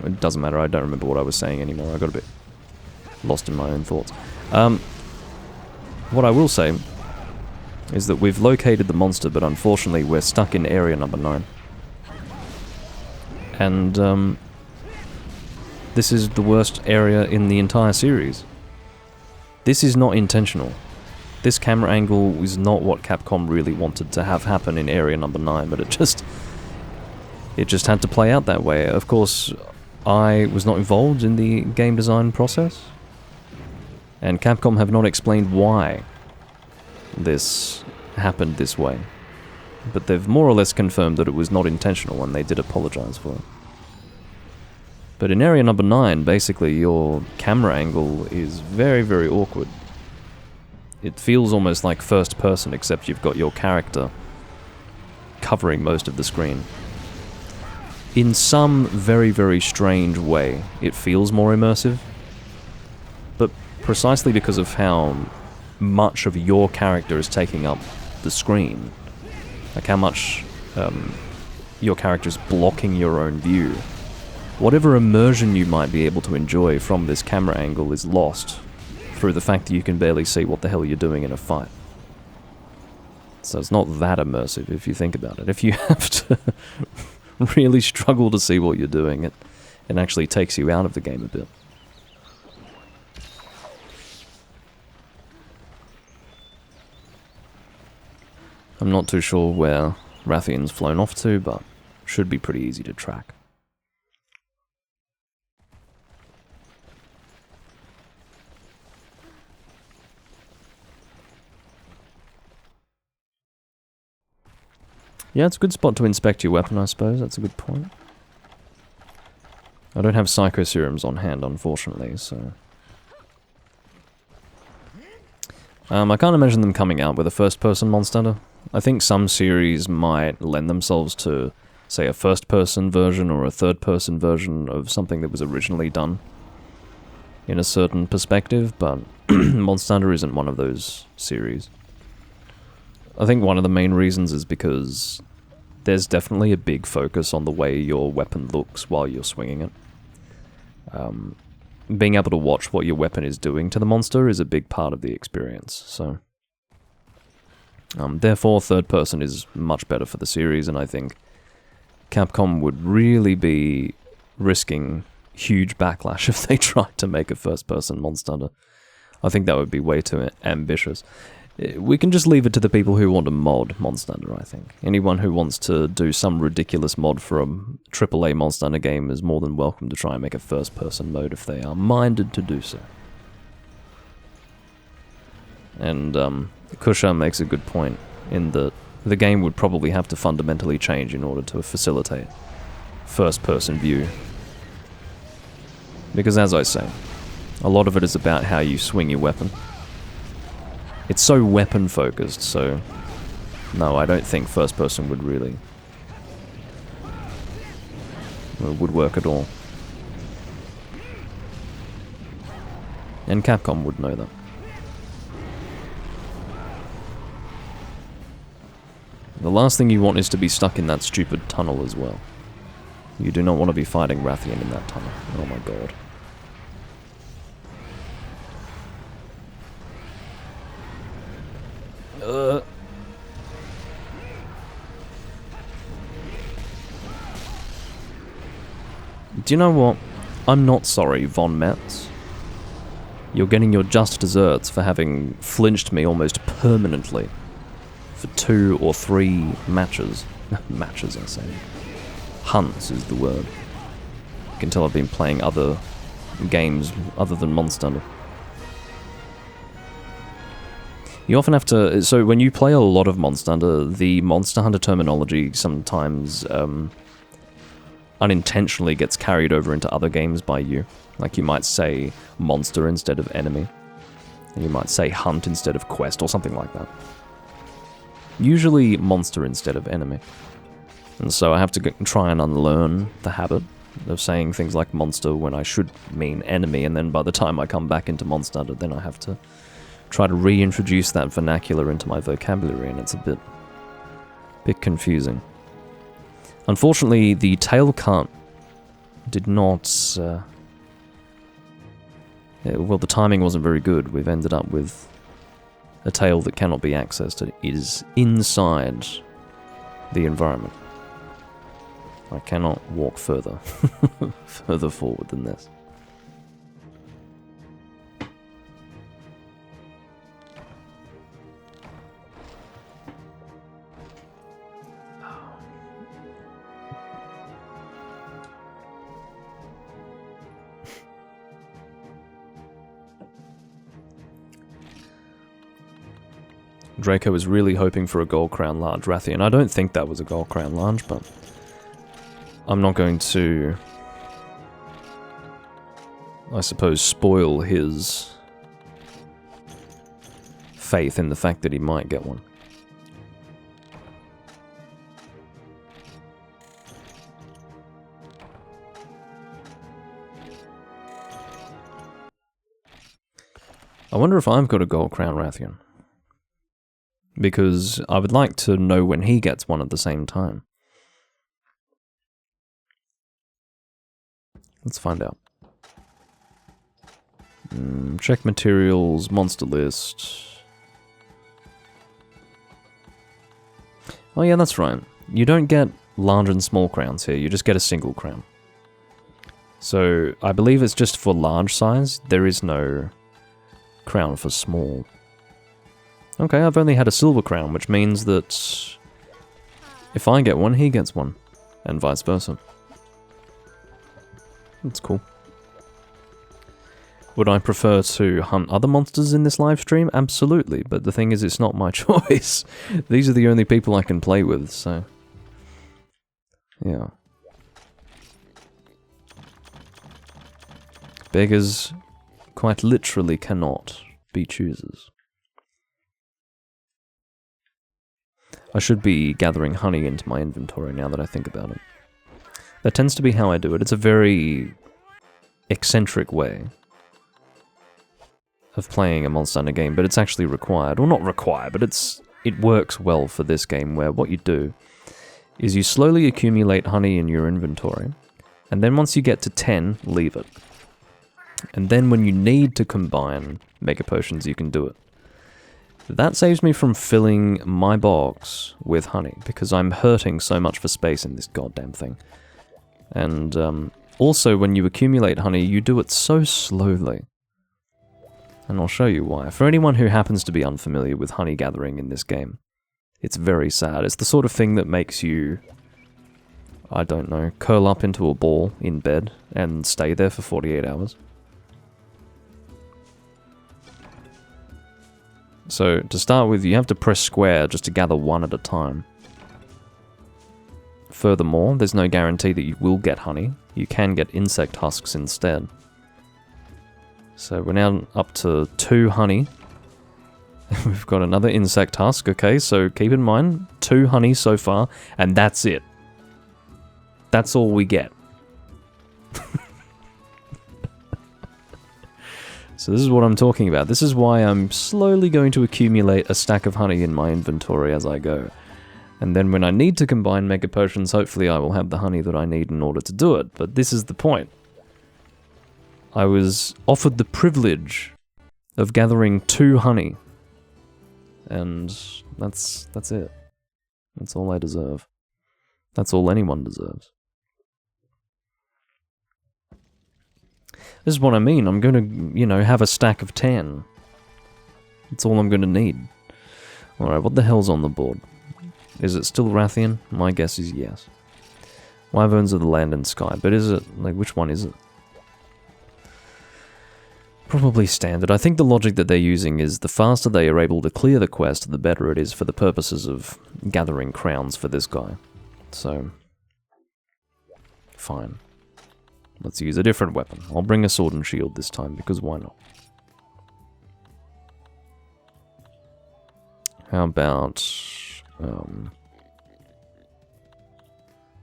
It doesn't matter, I don't remember what I was saying anymore. I got a bit lost in my own thoughts. What I will say is that we've located the monster, but unfortunately we're stuck in area number 9. And this is the worst area in the entire series. This is not intentional. This camera angle is not what Capcom really wanted to have happen in area number 9, but it just had to play out that way. Of course, I was not involved in the game design process, and Capcom have not explained why this happened this way. But they've more or less confirmed that it was not intentional, and they did apologize for it. But in area number 9, basically your camera angle is very, very awkward. It feels almost like first person, except you've got your character covering most of the screen. In some very, very strange way, it feels more immersive, but precisely because of how much of your character is taking up the screen, like how much your character is blocking your own view, whatever immersion you might be able to enjoy from this camera angle is lost through the fact that you can barely see what the hell you're doing in a fight. So it's not that immersive if you think about it. If you have to really struggle to see what you're doing, it actually takes you out of the game a bit. I'm not too sure where Rathian's flown off to, but should be pretty easy to track. Yeah, it's a good spot to inspect your weapon, I suppose. That's a good point. I don't have Psycho Serums on hand, unfortunately, so... I can't imagine them coming out with a first-person Monster. I think some series might lend themselves to, say, a first-person version or a third-person version of something that was originally done in a certain perspective, but Monster isn't one of those series. I think one of the main reasons is because there's definitely a big focus on the way your weapon looks while you're swinging it. Being able to watch what your weapon is doing to the monster is a big part of the experience, so... therefore, third person is much better for the series, and I think Capcom would really be risking huge backlash if they tried to make a first-person Monster. I think that would be way too ambitious. We can just leave it to the people who want to mod Monster, I think. Anyone who wants to do some ridiculous mod for a AAA Monster game is more than welcome to try and make a first-person mode if they are minded to do so. And Kusha makes a good point in that the game would probably have to fundamentally change in order to facilitate first-person view. Because as I say, a lot of it is about how you swing your weapon. It's so weapon-focused, so no, I don't think first-person would really... would work at all. And Capcom would know that. The last thing you want is to be stuck in that stupid tunnel as well. You do not want to be fighting Rathian in that tunnel. Oh my god. Do you know what? I'm not sorry, Von Metz. You're getting your just desserts for having flinched me almost permanently for 2 or 3 matches. Matches, I say. Hunts is the word. You can tell I've been playing other games other than Monster Hunter. You often have to... So when you play a lot of Monster Hunter, the Monster Hunter terminology sometimes unintentionally gets carried over into other games by you. Like you might say monster instead of enemy. And you might say hunt instead of quest or something like that. Usually monster instead of enemy. And so I have to try and unlearn the habit of saying things like monster when I should mean enemy, and then by the time I come back into Monster Hunter, then I have to try to reintroduce that vernacular into my vocabulary, and it's a bit confusing. Unfortunately, the tail cut did not... well, the timing wasn't very good. We've ended up with a tail that cannot be accessed. It is inside the environment. I cannot walk further forward than this. Draco was really hoping for a Gold Crown Large Rathian. I don't think that was a Gold Crown Large, but I'm not going to, I suppose, spoil his faith in the fact that he might get one. I wonder if I've got a Gold Crown Rathian. Because I would like to know when he gets one at the same time. Let's find out. Check materials, monster list. Oh yeah, that's right. You don't get large and small crowns here, you just get a single crown. So, I believe it's just for large size, there is no crown for small. Okay, I've only had a silver crown, which means that if I get one, he gets one, and vice versa. That's cool. Would I prefer to hunt other monsters in this live stream? Absolutely, but the thing is, it's not my choice. These are the only people I can play with, so... yeah. Beggars quite literally cannot be choosers. I should be gathering honey into my inventory now that I think about it. That tends to be how I do it. It's a very eccentric way of playing a Monster Hunter game, but it's actually required. Well, not required, but it works well for this game, where what you do is you slowly accumulate honey in your inventory, and then once you get to 10, leave it. And then when you need to combine Mega Potions, you can do it. That saves me from filling my box with honey, because I'm hurting so much for space in this goddamn thing. And also, when you accumulate honey, you do it so slowly. And I'll show you why. For anyone who happens to be unfamiliar with honey gathering in this game, it's very sad. It's the sort of thing that makes you, I don't know, curl up into a ball in bed and stay there for 48 hours. So, to start with, you have to press square just to gather one at a time. Furthermore, there's no guarantee that you will get honey. You can get insect husks instead. So we're now up to 2 honey. We've got another insect husk, okay, so keep in mind, 2 honey so far, and that's it. That's all we get. So this is what I'm talking about. This is why I'm slowly going to accumulate a stack of honey in my inventory as I go. And then when I need to combine Mega Potions, hopefully I will have the honey that I need in order to do it. But this is the point. I was offered the privilege of gathering 2 honey. And that's it. That's all I deserve. That's all anyone deserves. This is what I mean. I'm going to, you know, have a stack of 10. That's all I'm going to need. Alright, what the hell's on the board? Is it still Rathian? My guess is yes. Wyverns of the land and sky, but is it, like, which one is it? Probably standard. I think the logic that they're using is the faster they are able to clear the quest, the better it is for the purposes of gathering crowns for this guy. So, fine. Let's use a different weapon. I'll bring a sword and shield this time, because why not? How about...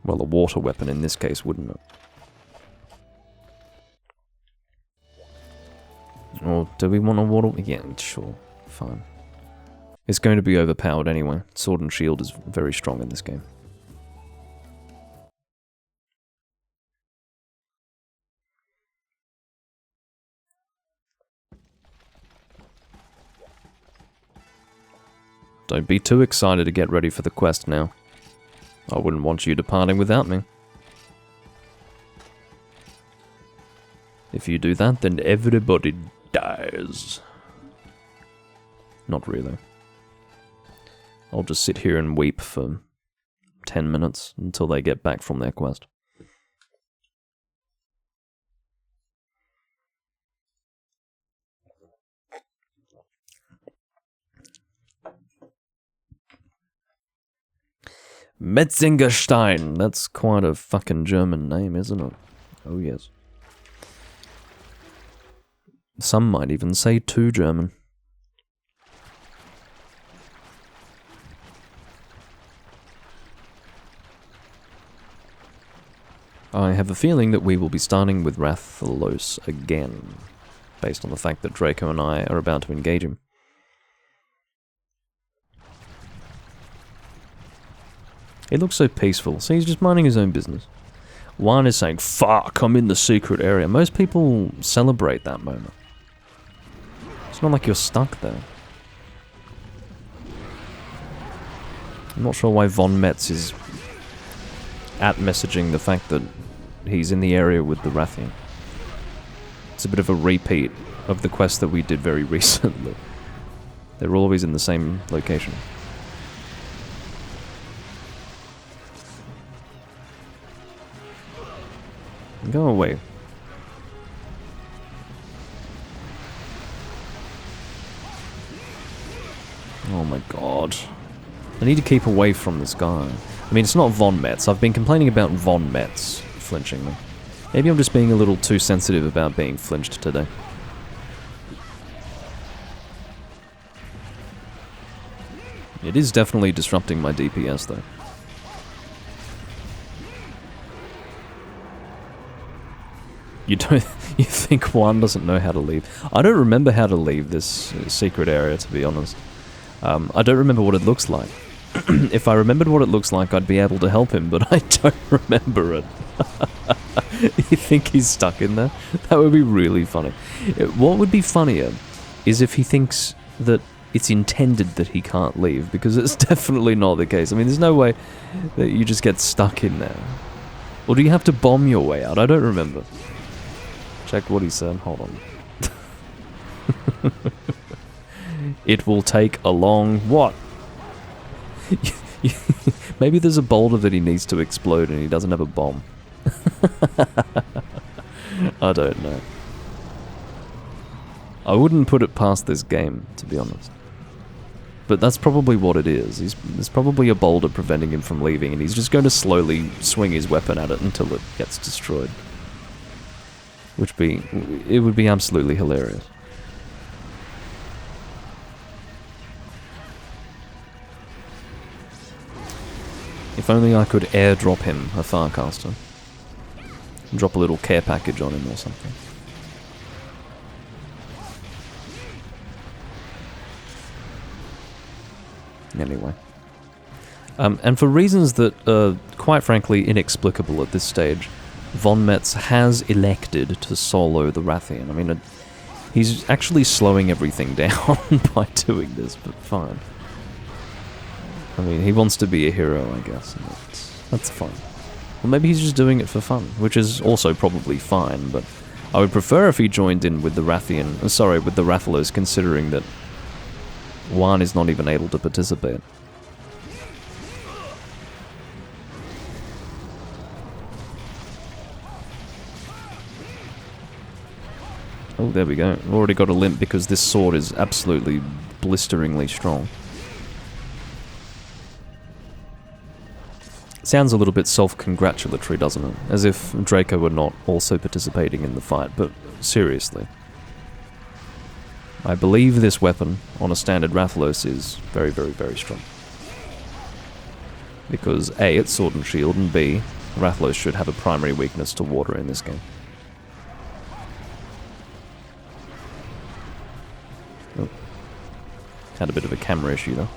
Well, a water weapon in this case, wouldn't it? Or do we want a water... Yeah, sure. Fine. It's going to be overpowered anyway. Sword and shield is very strong in this game. Don't be too excited to get ready for the quest now. I wouldn't want you departing without me. If you do that, then everybody dies. Not really. I'll just sit here and weep for 10 minutes until they get back from their quest. Metzingerstein! That's quite a fucking German name, isn't it? Oh yes. Some might even say too German. I have a feeling that we will be starting with Rathalos again, based on the fact that Draco and I are about to engage him. He looks so peaceful. See, he's just minding his own business. Juan is saying, fuck, I'm in the secret area. Most people celebrate that moment. It's not like you're stuck there. I'm not sure why Von Metz is messaging the fact that he's in the area with the Rathian. It's a bit of a repeat of the quest that we did very recently. They're always in the same location. Go away. Oh my god. I need to keep away from this guy. I mean, it's not Von Metz. I've been complaining about Von Metz flinching me. Maybe I'm just being a little too sensitive about being flinched today. It is definitely disrupting my DPS though. You think Juan doesn't know how to leave? I don't remember how to leave this secret area, to be honest. I don't remember what it looks like. If I remembered what it looks like, I'd be able to help him, but I don't remember it. You think he's stuck in there? That would be really funny. What would be funnier is if he thinks that it's intended that he can't leave, because it's definitely not the case. I mean, there's no way that you just get stuck in there. Or do you have to bomb your way out? I don't remember. Check what he said. Hold on. It will take a long... What? Maybe there's a boulder that he needs to explode and he doesn't have a bomb. I don't know. I wouldn't put it past this game, to be honest. But that's probably what it is. There's probably a boulder preventing him from leaving, and he's just going to slowly swing his weapon at it until it gets destroyed. It would be absolutely hilarious. If only I could airdrop him a Farcaster. Drop a little care package on him or something. Anyway. And for reasons that are, quite frankly, inexplicable at this stage, Von Metz has elected to solo the Rathian. I mean, he's actually slowing everything down by doing this, but fine. I mean, he wants to be a hero, I guess, and that's fine. Well, maybe he's just doing it for fun, which is also probably fine, but I would prefer if he joined in with the Rathian, with the Rathalos, considering that Juan is not even able to participate. Oh, there we go. We've already got a limp because this sword is absolutely blisteringly strong. Sounds a little bit self-congratulatory, doesn't it? As if Draco were not also participating in the fight, but seriously. I believe this weapon on a standard Rathalos is very, very, very strong. Because A, it's Sword and Shield, and B, Rathalos should have a primary weakness to water in this game. Oh. Had a bit of a camera issue though.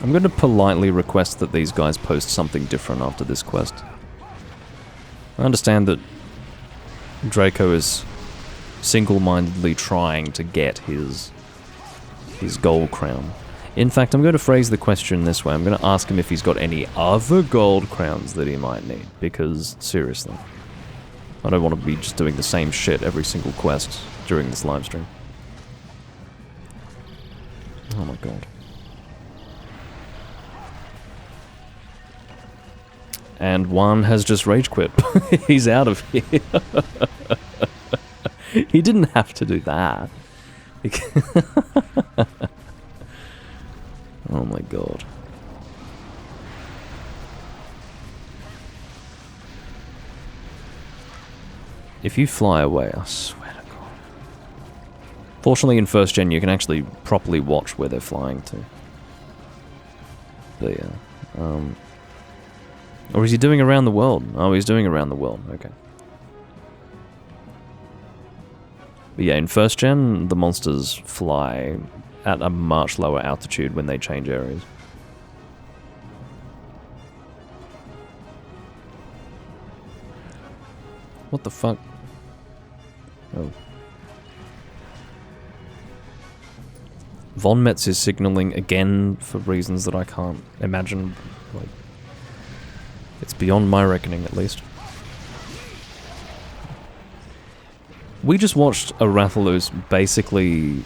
I'm going to politely request that these guys post something different after this quest. I understand that Draco is single-mindedly trying to get his gold crown. In fact, I'm going to phrase the question this way. I'm going to ask him if he's got any other gold crowns that he might need. Because, seriously, I don't want to be just doing the same shit every single quest during this livestream. Oh my god. And Juan has just rage quit. He's out of here. He didn't have to do that. Oh my god. If you fly away, I swear to god. Fortunately in first gen you can actually properly watch where they're flying to. But yeah. Or is he doing around the world? Oh, he's doing around the world. Okay. But yeah, in first gen, the monsters fly at a much lower altitude when they change areas. What the fuck? Oh. Von Metz is signaling again for reasons that I can't imagine. Like, it's beyond my reckoning, at least. We just watched a Rathalos basically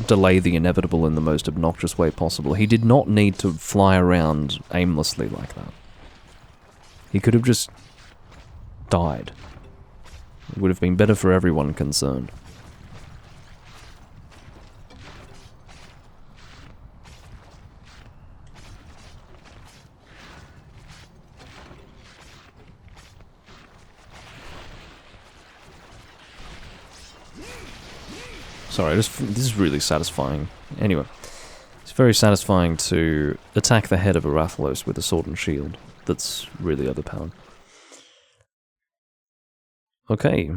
delay the inevitable in the most obnoxious way possible. He did not need to fly around aimlessly like that. He could have just died. It would have been better for everyone concerned. Sorry, this is really satisfying. Anyway, it's very satisfying to attack the head of a Rathalos with a sword and shield. That's really overpowered. Okay.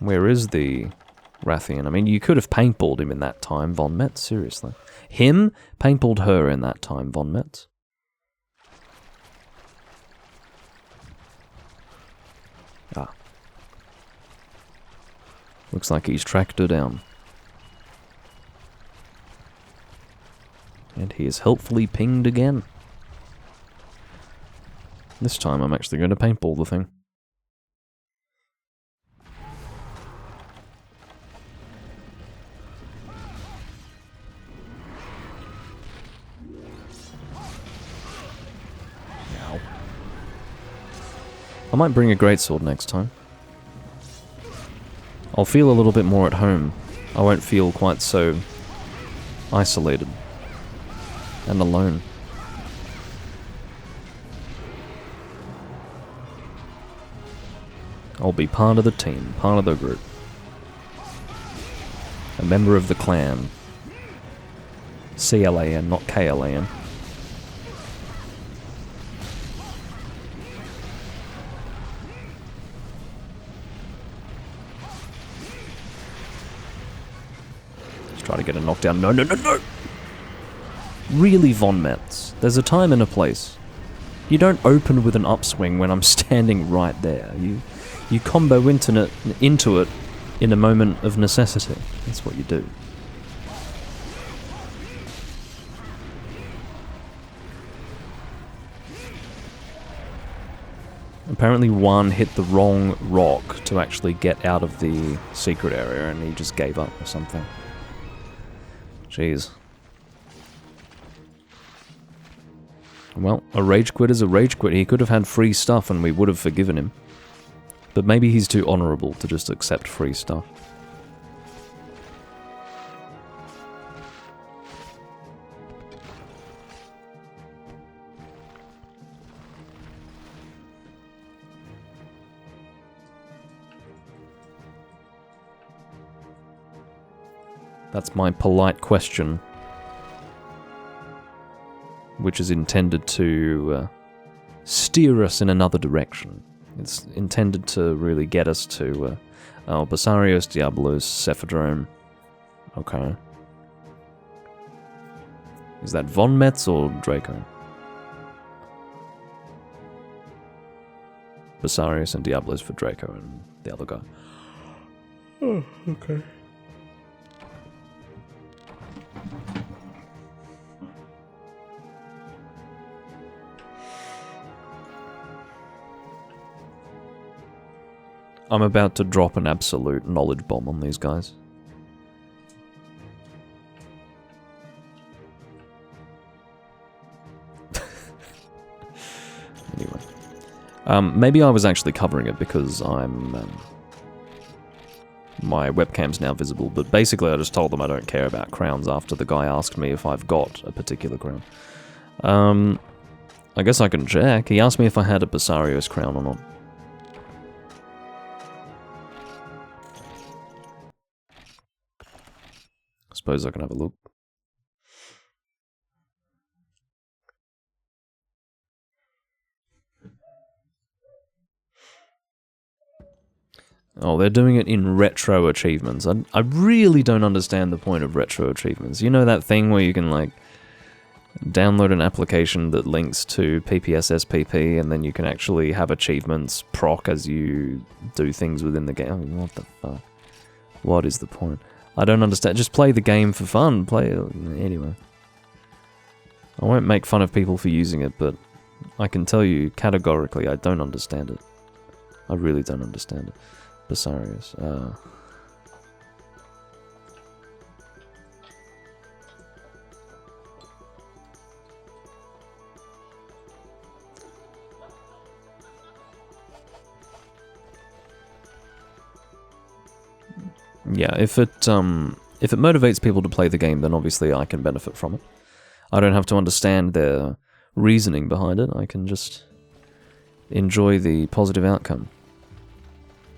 Where is the Rathian? I mean, you could have paintballed him in that time, Von Metz, seriously. Him? Paintballed her in that time, Von Metz. Ah. Looks like he's tracked her down. And he is helpfully pinged again. This time I'm actually going to paintball the thing. Ow. I might bring a greatsword next time. I'll feel a little bit more at home. I won't feel quite so isolated and alone. I'll be part of the team, part of the group. A member of the clan. CLAN, not KLAN. Try to get a knockdown. No, no, no, no! Really, Von Metz. There's a time and a place. You don't open with an upswing when I'm standing right there. You combo into it in a moment of necessity. That's what you do. Apparently one hit the wrong rock to actually get out of the secret area and he just gave up or something. Jeez. Well, a rage quit is a rage quit. He could have had free stuff and we would have forgiven him. But maybe he's too honourable to just accept free stuff. That's my polite question, which is intended to steer us in another direction. It's intended to really get us to Basarios, Diablos, Cephadrome. Okay. Is that Von Metz or Draco? Basarios and Diablos for Draco and the other guy. Oh, okay. I'm about to drop an absolute knowledge bomb on these guys. Anyway. Maybe I was actually covering it because I'm... my webcam's now visible, but basically I just told them I don't care about crowns after the guy asked me if I've got a particular crown. I guess I can check. He asked me if I had a Basarios crown or not. Suppose I can have a look. Oh, they're doing it in retro achievements. I really don't understand the point of retro achievements. You know that thing where you can, like, download an application that links to PPSSPP and then you can actually have achievements proc as you do things within the game? I mean, what the fuck? What is the point? I don't understand. Just play the game for fun. Play it. Anyway. I won't make fun of people for using it, but I can tell you categorically I don't understand it. I really don't understand it. Basarios. Yeah, if it motivates people to play the game, then obviously I can benefit from it. I don't have to understand their reasoning behind it. I can just enjoy the positive outcome,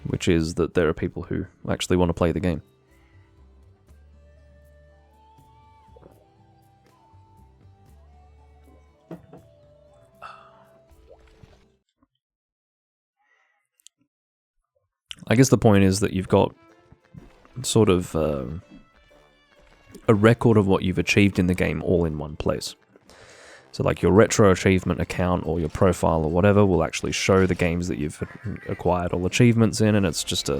which is that there are people who actually want to play the game. I guess the point is that you've got sort of a record of what you've achieved in the game all in one place. So like your retro achievement account or your profile or whatever will actually show the games that you've acquired all achievements in, and it's just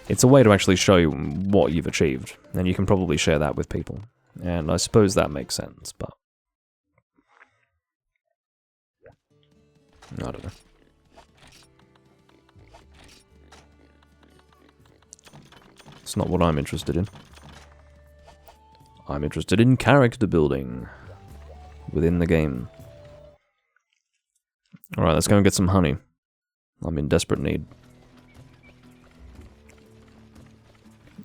it's a way to actually show you what you've achieved, and you can probably share that with people. And I suppose that makes sense, but I don't know. It's not what I'm interested in. I'm interested in character building within the game. Alright, let's go and get some honey. I'm in desperate need.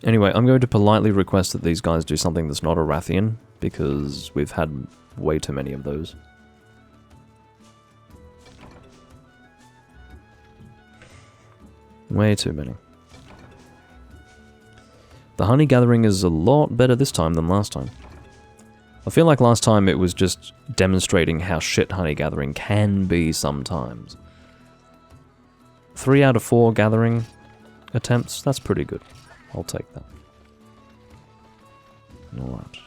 Anyway, I'm going to politely request that these guys do something that's not a Rathian, because we've had way too many of those. Way too many. The honey gathering is a lot better this time than last time. I feel like last time it was just demonstrating how shit honey gathering can be sometimes. 3 out of 4 gathering attempts, that's pretty good. I'll take that. Alright.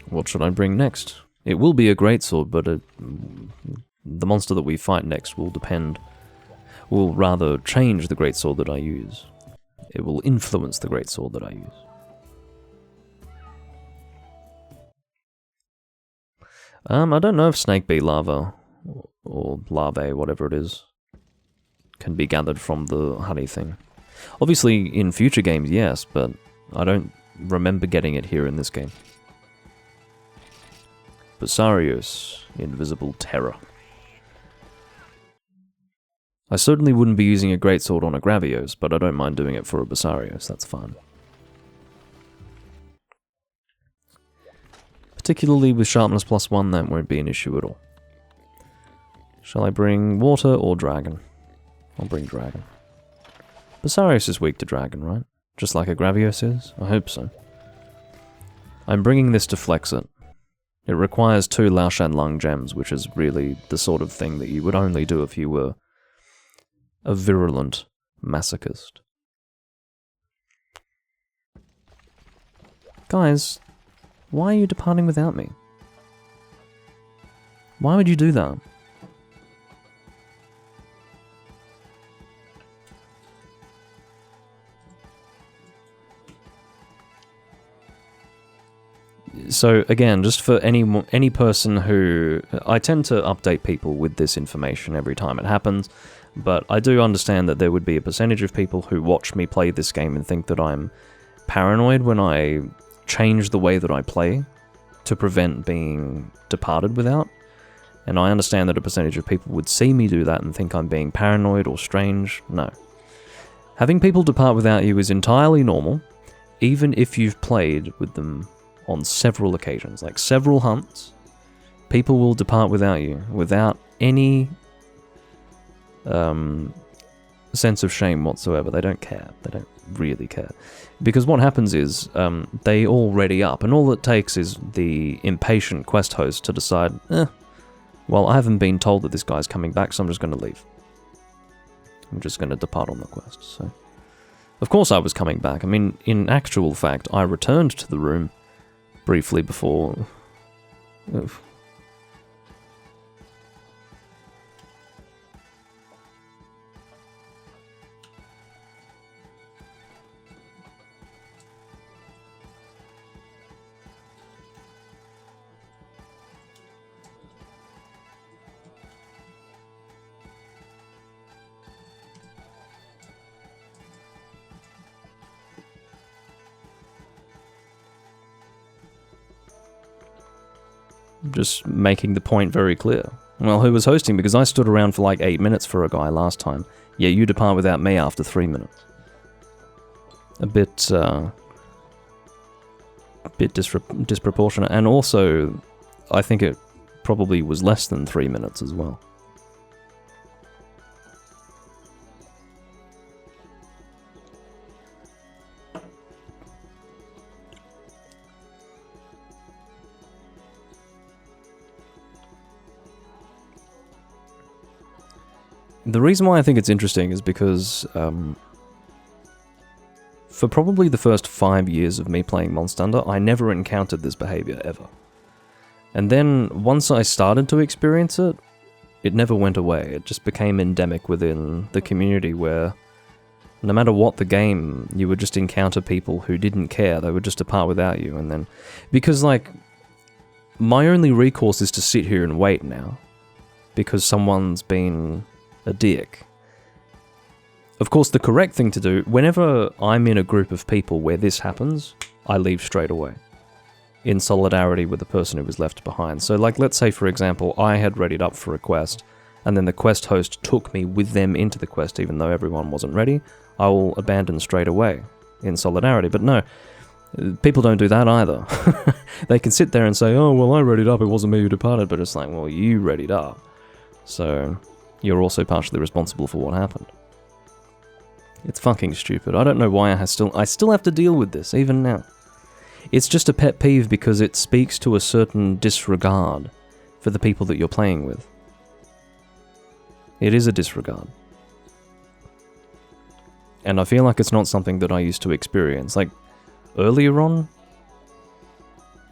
What should I bring next? It will be a greatsword, but the monster that we fight next will rather change the greatsword that I use. It will influence the greatsword that I use. I don't know if snake bee larva, or larvae, whatever it is, can be gathered from the honey thing. Obviously, in future games, yes, but I don't remember getting it here in this game. Basarios, Invisible Terror. I certainly wouldn't be using a greatsword on a Gravios, but I don't mind doing it for a Basarios, that's fine. Particularly with sharpness +1, that won't be an issue at all. Shall I bring water or dragon? I'll bring dragon. Basarius is weak to dragon, right? Just like Agravios is? I hope so. I'm bringing this to flex it. It requires 2 Laoshan Lung gems, which is really the sort of thing that you would only do if you were a virulent masochist. Guys, why are you departing without me? Why would you do that? So again, just for any person who... I tend to update people with this information every time it happens, but I do understand that there would be a percentage of people who watch me play this game and think that I'm paranoid when I change the way that I play to prevent being departed without. And I understand that a percentage of people would see me do that and think I'm being paranoid or strange. No. Having people depart without you is entirely normal, even if you've played with them on several occasions, like several hunts. People will depart without you, without any sense of shame whatsoever. They don't care. They don't really care. Because what happens is, they all ready up, and all it takes is the impatient quest host to decide, well, I haven't been told that this guy's coming back, so I'm just going to leave. I'm just going to depart on the quest, so... Of course I was coming back. I mean, in actual fact, I returned to the room briefly before... Oof. Just making the point very clear. Well, who was hosting? Because I stood around for like 8 minutes for a guy last time. Yeah, you depart without me after 3 minutes. A bit disproportionate. And also, I think it probably was less than 3 minutes as well. The reason why I think it's interesting is because for probably the first 5 years of me playing Monster Hunter, I never encountered this behavior ever. And then once I started to experience it, it never went away. It just became endemic within the community where no matter what the game, you would just encounter people who didn't care. They would just depart without you. And then, because like, my only recourse is to sit here and wait now because someone's been a dick. Of course, the correct thing to do, whenever I'm in a group of people where this happens, I leave straight away, in solidarity with the person who was left behind. So like, let's say for example, I had readied up for a quest, and then the quest host took me with them into the quest even though everyone wasn't ready, I will abandon straight away, in solidarity. But no, people don't do that either. They can sit there and say, oh, well, I readied up, it wasn't me who departed, but it's like, well, you readied up. So you're also partially responsible for what happened. It's fucking stupid. I don't know why I still have to deal with this, even now. It's just a pet peeve because it speaks to a certain disregard for the people that you're playing with. It is a disregard. And I feel like it's not something that I used to experience. Like, earlier on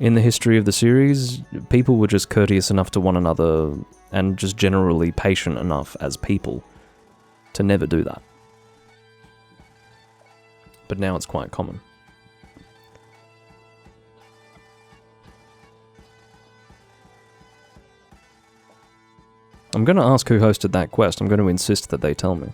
in the history of the series, people were just courteous enough to one another and just generally patient enough as people to never do that. But now it's quite common. I'm going to ask who hosted that quest. I'm going to insist that they tell me.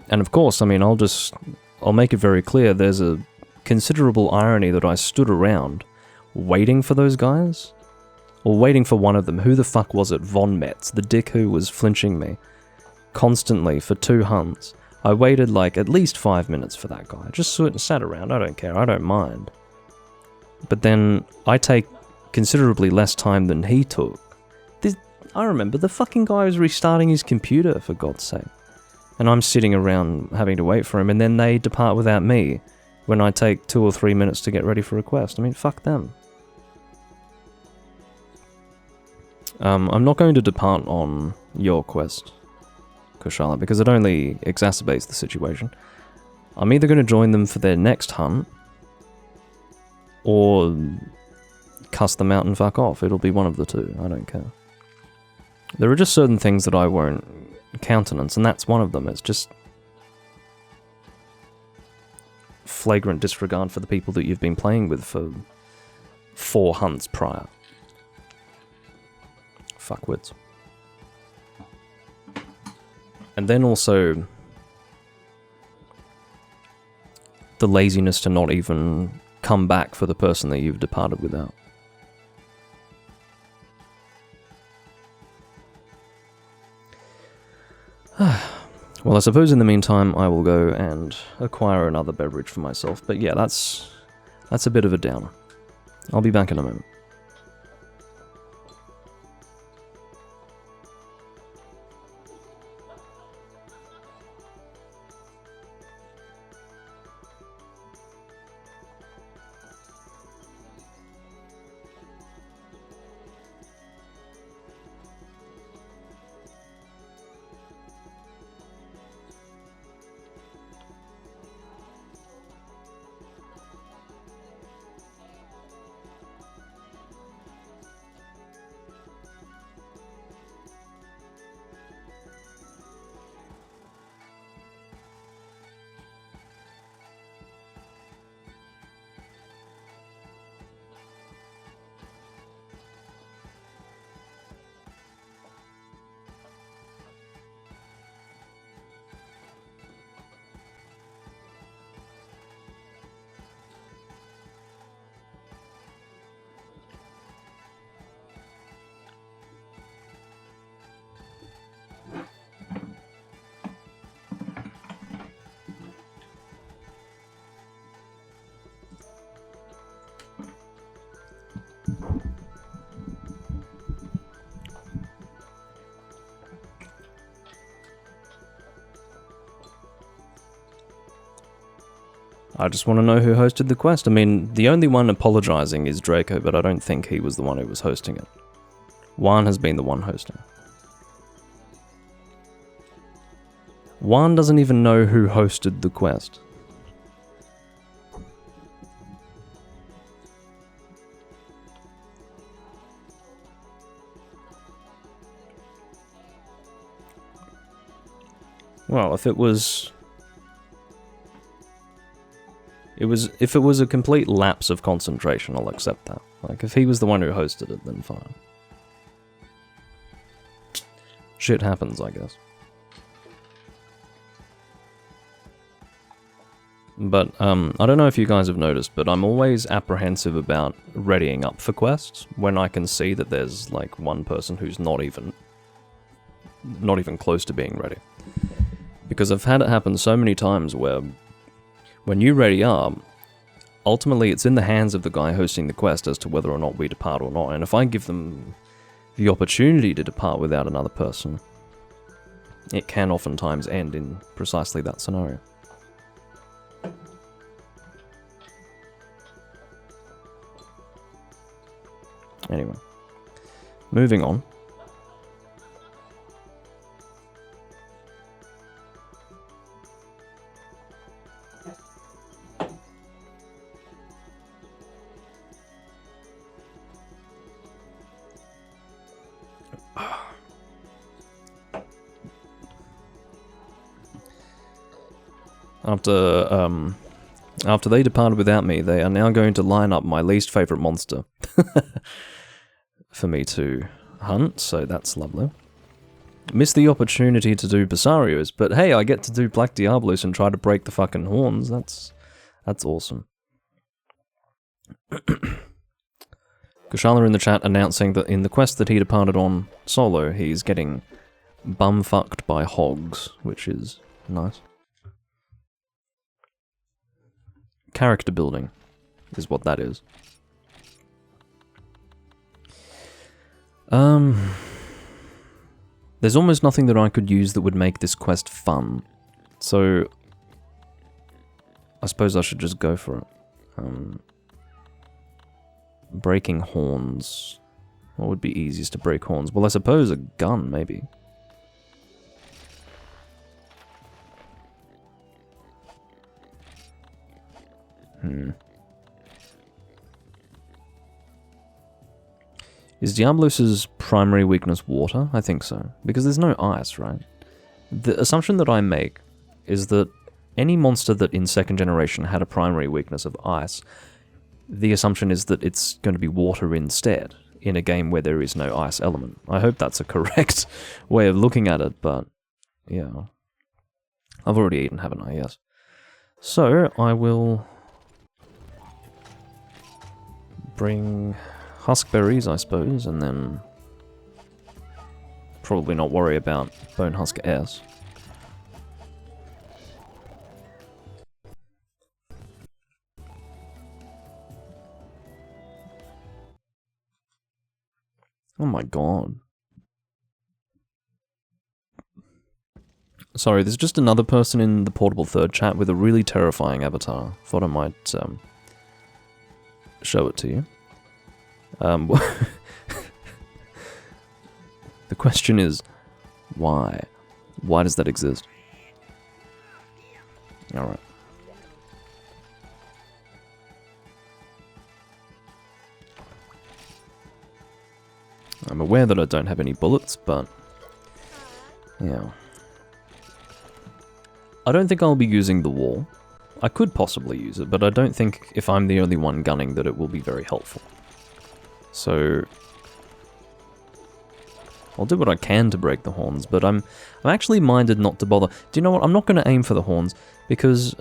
And of course, I mean, I'll make it very clear, there's a considerable irony that I stood around waiting for those guys, or waiting for one of them. Who the fuck was it? Von Metz, the dick who was flinching me constantly for 2 hunts. I waited like at least 5 minutes for that guy. Just sat around, I don't care, I don't mind. But then I take considerably less time than he took. I remember the fucking guy was restarting his computer, for God's sake. And I'm sitting around having to wait for him, and then they depart without me when I take 2 or 3 minutes to get ready for a quest. I mean, fuck them. I'm not going to depart on your quest, Kushala, because it only exacerbates the situation. I'm either going to join them for their next hunt, or cuss them out and fuck off. It'll be one of the two, I don't care. There are just certain things that I won't countenance, and that's one of them. It's just flagrant disregard for the people that you've been playing with for 4 hunts prior. Fuckwits. And then also the laziness to not even come back for the person that you've departed without. Well, I suppose in the meantime I will go and acquire another beverage for myself, but yeah, that's a bit of a downer. I'll be back in a moment. I just want to know who hosted the quest. I mean, the only one apologizing is Draco, but I don't think he was the one who was hosting it. Juan has been the one hosting. Juan doesn't even know who hosted the quest. Well, if it was a complete lapse of concentration, I'll accept that. Like, if he was the one who hosted it, then fine. Shit happens, I guess. But, I don't know if you guys have noticed, but I'm always apprehensive about readying up for quests when I can see that there's, like, one person who's not even close to being ready. Because I've had it happen so many times where when you ready up, ultimately it's in the hands of the guy hosting the quest as to whether or not we depart or not. And if I give them the opportunity to depart without another person, it can oftentimes end in precisely that scenario. Anyway, moving on. After they departed without me, they are now going to line up my least favourite monster for me to hunt, so that's lovely. Missed the opportunity to do Basarios, but hey, I get to do Black Diablos and try to break the fucking horns. That's awesome. Kushala in the chat announcing that in the quest that he departed on solo, he's getting bumfucked by hogs, which is nice. character building is what that is. There's almost nothing that I could use that would make this quest fun. So, I suppose I should just go for it. Breaking horns. What would be easiest to break horns? Well, I suppose a gun, maybe. Is Diablos' primary weakness water? I think so. Because there's no ice, right? The assumption that I make is that any monster that in second generation had a primary weakness of ice, the assumption is that it's going to be water instead, in a game where there is no ice element. I hope that's a correct way of looking at it, but yeah. I've already eaten, haven't I? Yes. So, I will bring huskberries, I suppose, and then probably not worry about Bone Husk S. Oh my god. Sorry, there's just another person in the Portable Third chat with a really terrifying avatar. Thought I might show it to you. The question is, why? Why does that exist? Alright. I'm aware that I don't have any bullets, but yeah. I don't think I'll be using the wall. I could possibly use it, but I don't think if I'm the only one gunning that it will be very helpful. So I'll do what I can to break the horns, but I'm actually minded not to bother. Do you know what? I'm not going to aim for the horns because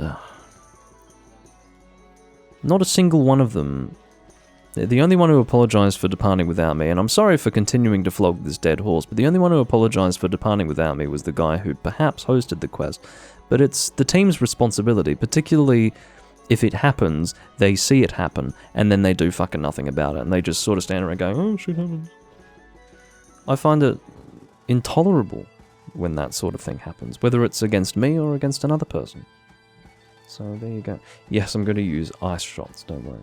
not a single one of them. The only one who apologized for departing without me, and I'm sorry for continuing to flog this dead horse, but the only one who apologized for departing without me was the guy who perhaps hosted the quest. But it's the team's responsibility, particularly if it happens, they see it happen, and then they do fucking nothing about it, and they just sort of stand around going, oh, shit happens. I find it intolerable when that sort of thing happens, whether it's against me or against another person. So there you go. Yes, I'm going to use ice shots, don't worry.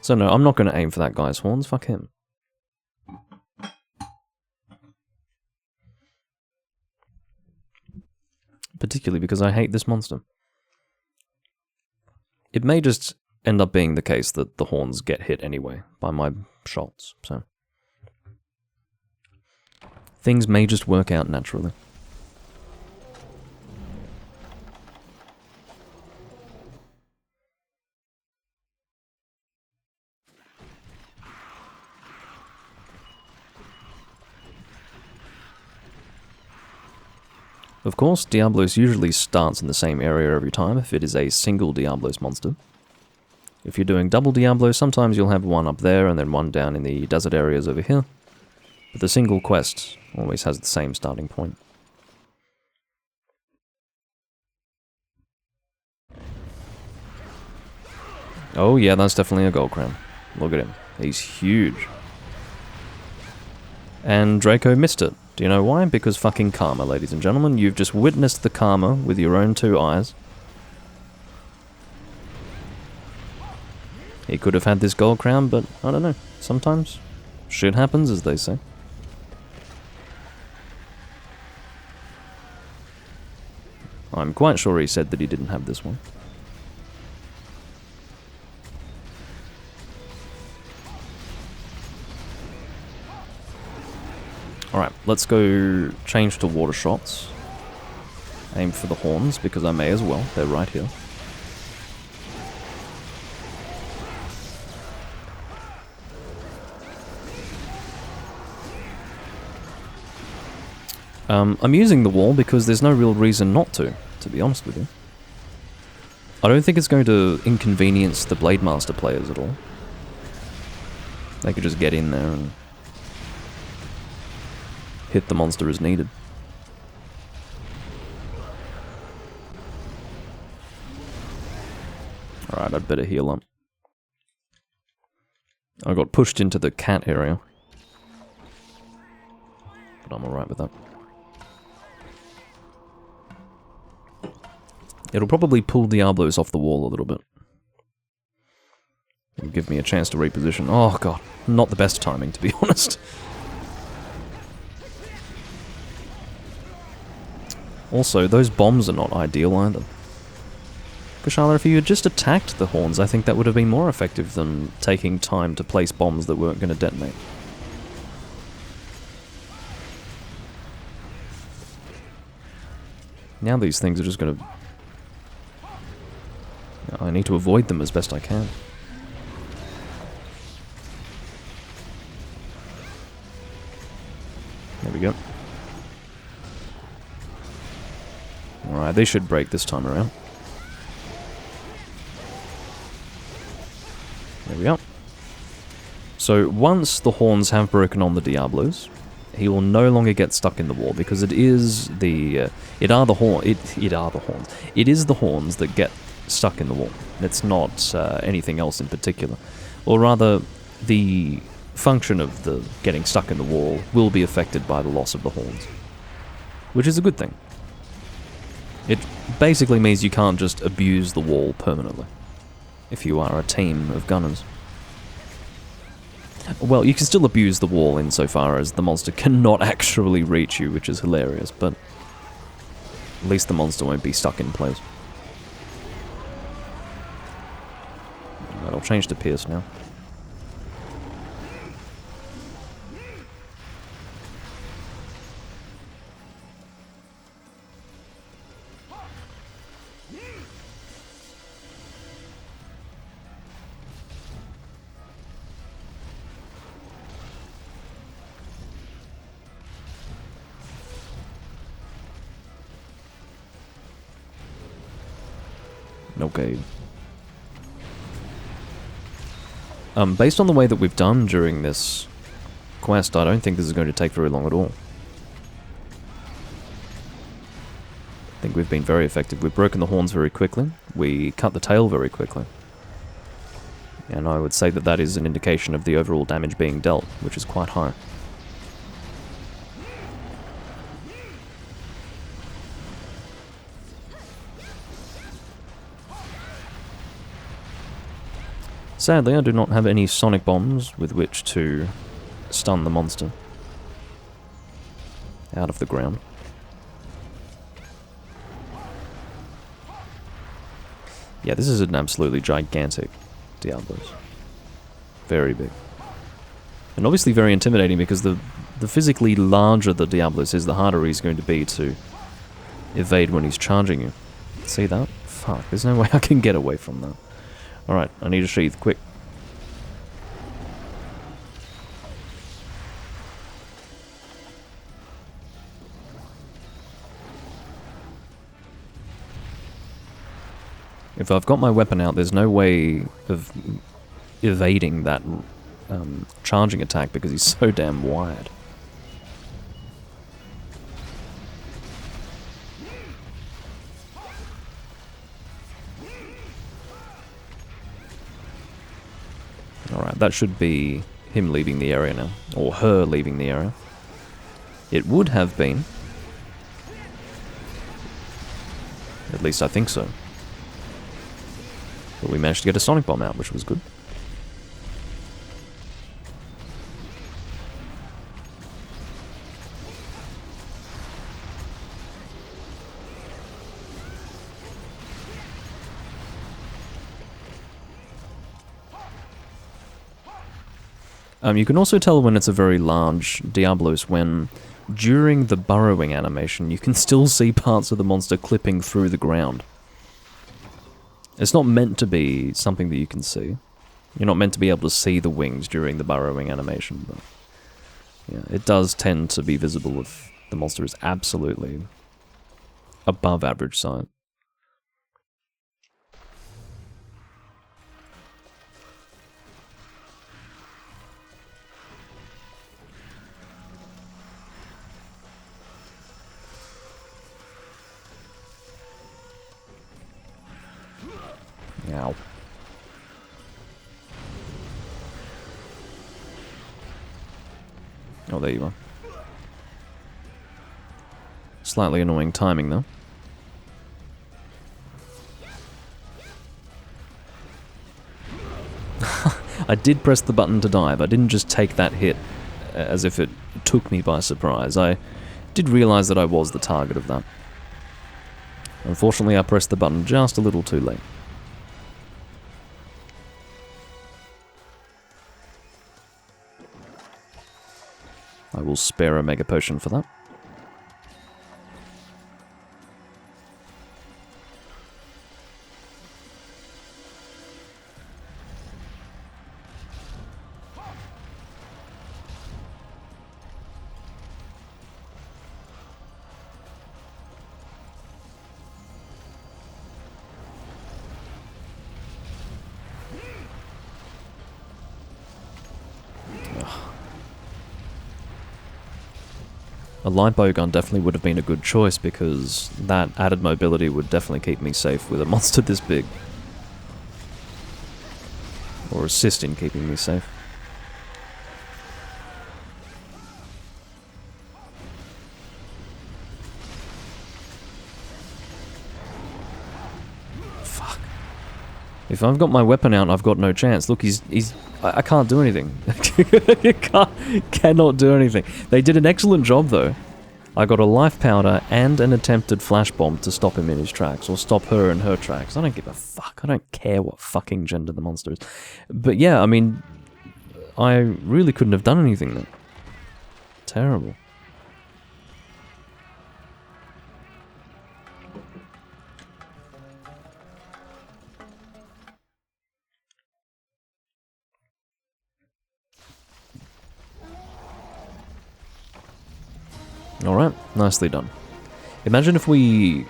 So no, I'm not going to aim for that guy's horns, fuck him. Particularly because I hate this monster. It may just end up being the case that the horns get hit anyway by my shots, so things may just work out naturally. Of course, Diablos usually starts in the same area every time if it is a single Diablos monster. If you're doing double Diablos, sometimes you'll have one up there and then one down in the desert areas over here. But the single quest always has the same starting point. Oh yeah, that's definitely a gold crown. Look at him. He's huge. And Draco missed it. Do you know why? Because fucking karma, ladies and gentlemen. You've just witnessed the karma with your own two eyes. He could have had this gold crown, but I don't know. Sometimes shit happens, as they say. I'm quite sure he said that he didn't have this one. Alright, let's go change to water shots. Aim for the horns, because I may as well. They're right here. I'm using the wall because there's no real reason not to be honest with you. I don't think it's going to inconvenience the Blade Master players at all. They could just get in there and hit the monster as needed. Alright, I'd better heal up. I got pushed into the cat area. But I'm alright with that. It'll probably pull Diablos off the wall a little bit. It'll give me a chance to reposition. Oh god, not the best timing, to be honest. Also, those bombs are not ideal either. Kushala, if you had just attacked the horns, I think that would have been more effective than taking time to place bombs that weren't going to detonate. Now these things are just going to... I need to avoid them as best I can. There we go. Alright, they should break this time around. There we go. So once the horns have broken on the Diablos, he will no longer get stuck in the wall because it is the it are the horns that get stuck in the wall. It's not anything else in particular, or rather, the function of the getting stuck in the wall will be affected by the loss of the horns, which is a good thing. It basically means you can't just abuse the wall permanently if you are a team of gunners. Well, you can still abuse the wall insofar as the monster cannot actually reach you, which is hilarious, but at least the monster won't be stuck in place. That'll change to Pierce now. Okay. Based on the way that we've done during this quest, I don't think this is going to take very long at all. I think we've been very effective. We've broken the horns very quickly. We cut the tail very quickly. And I would say that that is an indication of the overall damage being dealt, which is quite high. Sadly, I do not have any sonic bombs with which to stun the monster out of the ground. Yeah, this is an absolutely gigantic Diablos. Very big. And obviously very intimidating because the physically larger the Diablos is, the harder he's going to be to evade when he's charging you. See that? Fuck, there's no way I can get away from that. Alright, I need a sheath, quick. If I've got my weapon out, there's no way of evading that charging attack because he's so damn wide. Alright, that should be him leaving the area now. Or her leaving the area. It would have been. At least I think so. But we managed to get a sonic bomb out, which was good. You can also tell when it's a very large Diablos when, during the burrowing animation, you can still see parts of the monster clipping through the ground. It's not meant to be something that you can see. You're not meant to be able to see the wings during the burrowing animation, but yeah, it does tend to be visible if the monster is absolutely above average size. Ow. Oh, there you are. Slightly annoying timing, though. I did press the button to dive. I didn't just take that hit as if it took me by surprise. I did realize that I was the target of that. Unfortunately, I pressed the button just a little too late. I will spare a Mega Potion for that. A light bowgun definitely would have been a good choice because that added mobility would definitely keep me safe with a monster this big. Or assist in keeping me safe. Fuck. If I've got my weapon out, I've got no chance. Look, I can't do anything. You cannot do anything. They did an excellent job, though. I got a life powder and an attempted flash bomb to stop him in his tracks, or stop her in her tracks. I don't give a fuck. I don't care what fucking gender the monster is. But yeah, I mean, I really couldn't have done anything then. Terrible. Alright, nicely done. Imagine if we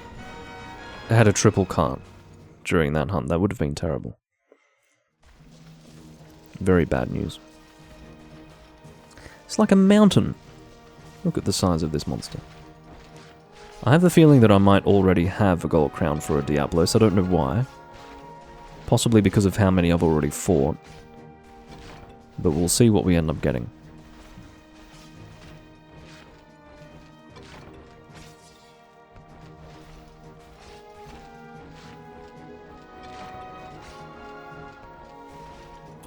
had a triple cart during that hunt. That would have been terrible. Very bad news. It's like a mountain. Look at the size of this monster. I have the feeling that I might already have a gold crown for a Diablos. I don't know why. Possibly because of how many I've already fought. But we'll see what we end up getting.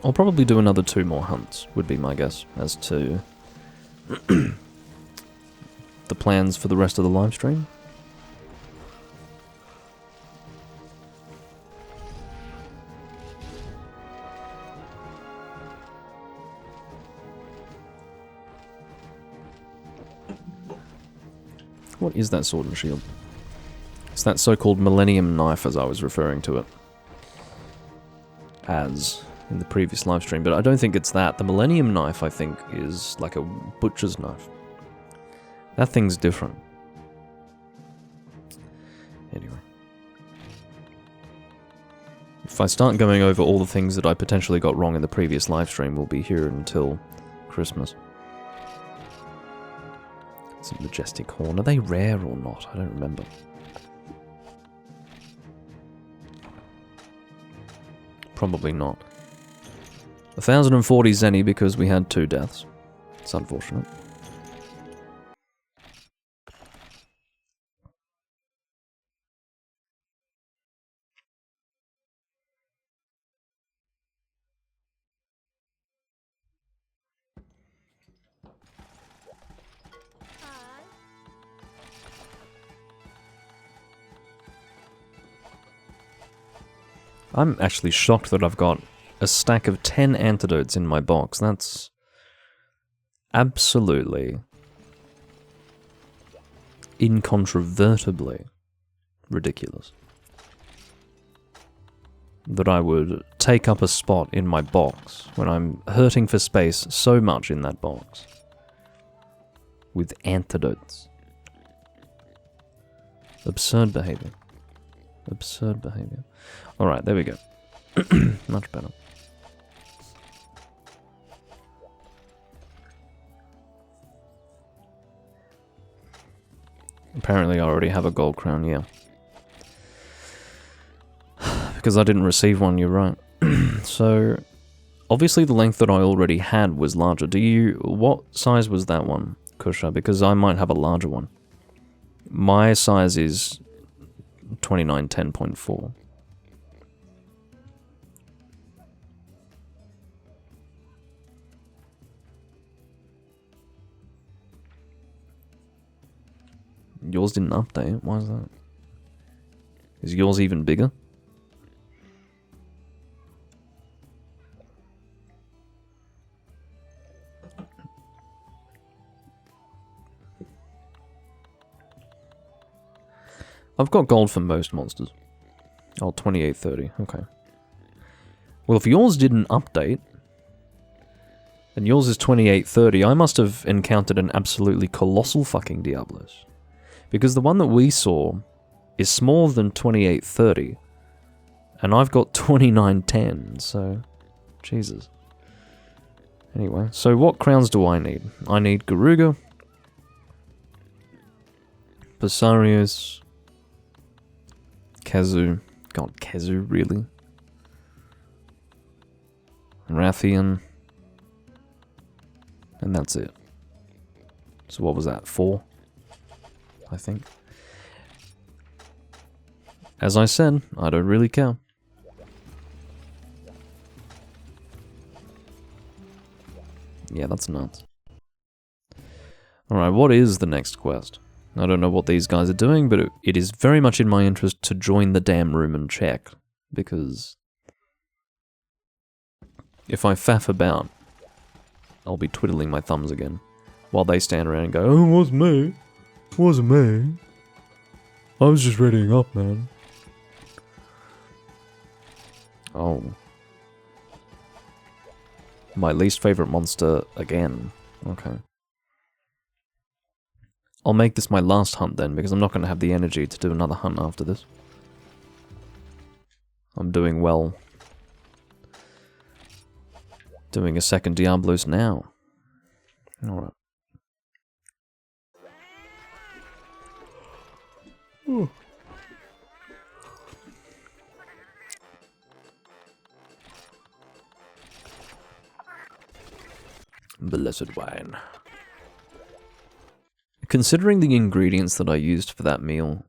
I'll probably do another 2 more hunts, would be my guess, as to the plans for the rest of the live stream. What is that sword and shield? It's that so-called Millennium Knife, as I was referring to it as in the previous live stream, but I don't think it's that. The Millennium Knife, I think, is like a butcher's knife. That thing's different. Anyway. If I start going over all the things that I potentially got wrong in the previous live stream, we'll be here until Christmas. It's a majestic horn. Are they rare or not? I don't remember. Probably not. 1040 Zenny because we had 2 deaths. It's unfortunate. I'm actually shocked that I've got a stack of 10 antidotes in my box. That's absolutely, incontrovertibly ridiculous. That I would take up a spot in my box when I'm hurting for space so much in that box. With antidotes. Absurd behavior. Absurd behavior. Alright, there we go. Much better. Apparently I already have a gold crown, yeah. Because I didn't receive one, you're right. So, obviously the length that I already had was larger. What size was that one, Kusha? Because I might have a larger one. My size is 2910.4. Yours didn't update. Why is that? Is yours even bigger? I've got gold for most monsters. Oh, 2830. Okay. Well, if yours didn't update, and yours is 2830, I must have encountered an absolutely colossal fucking Diablos. Because the one that we saw is smaller than 2830, and I've got 2910, so... Jesus. Anyway, so what crowns do I need? I need Garuga, Passarius, Kazu. God, Kazu, really? Rathian. And that's it. So what was that? 4? I think. As I said, I don't really care. Yeah, that's nuts. Alright, what is the next quest? I don't know what these guys are doing, but it is very much in my interest to join the damn room and check. Because if I faff about, I'll be twiddling my thumbs again. While they stand around and go, "Oh, it wasn't me. It wasn't me. I was just readying up, man." Oh. My least favorite monster again. Okay. I'll make this my last hunt then, because I'm not going to have the energy to do another hunt after this. I'm doing well. Doing a second Diablos now. Alright. Blessed wine. Considering the ingredients that I used for that meal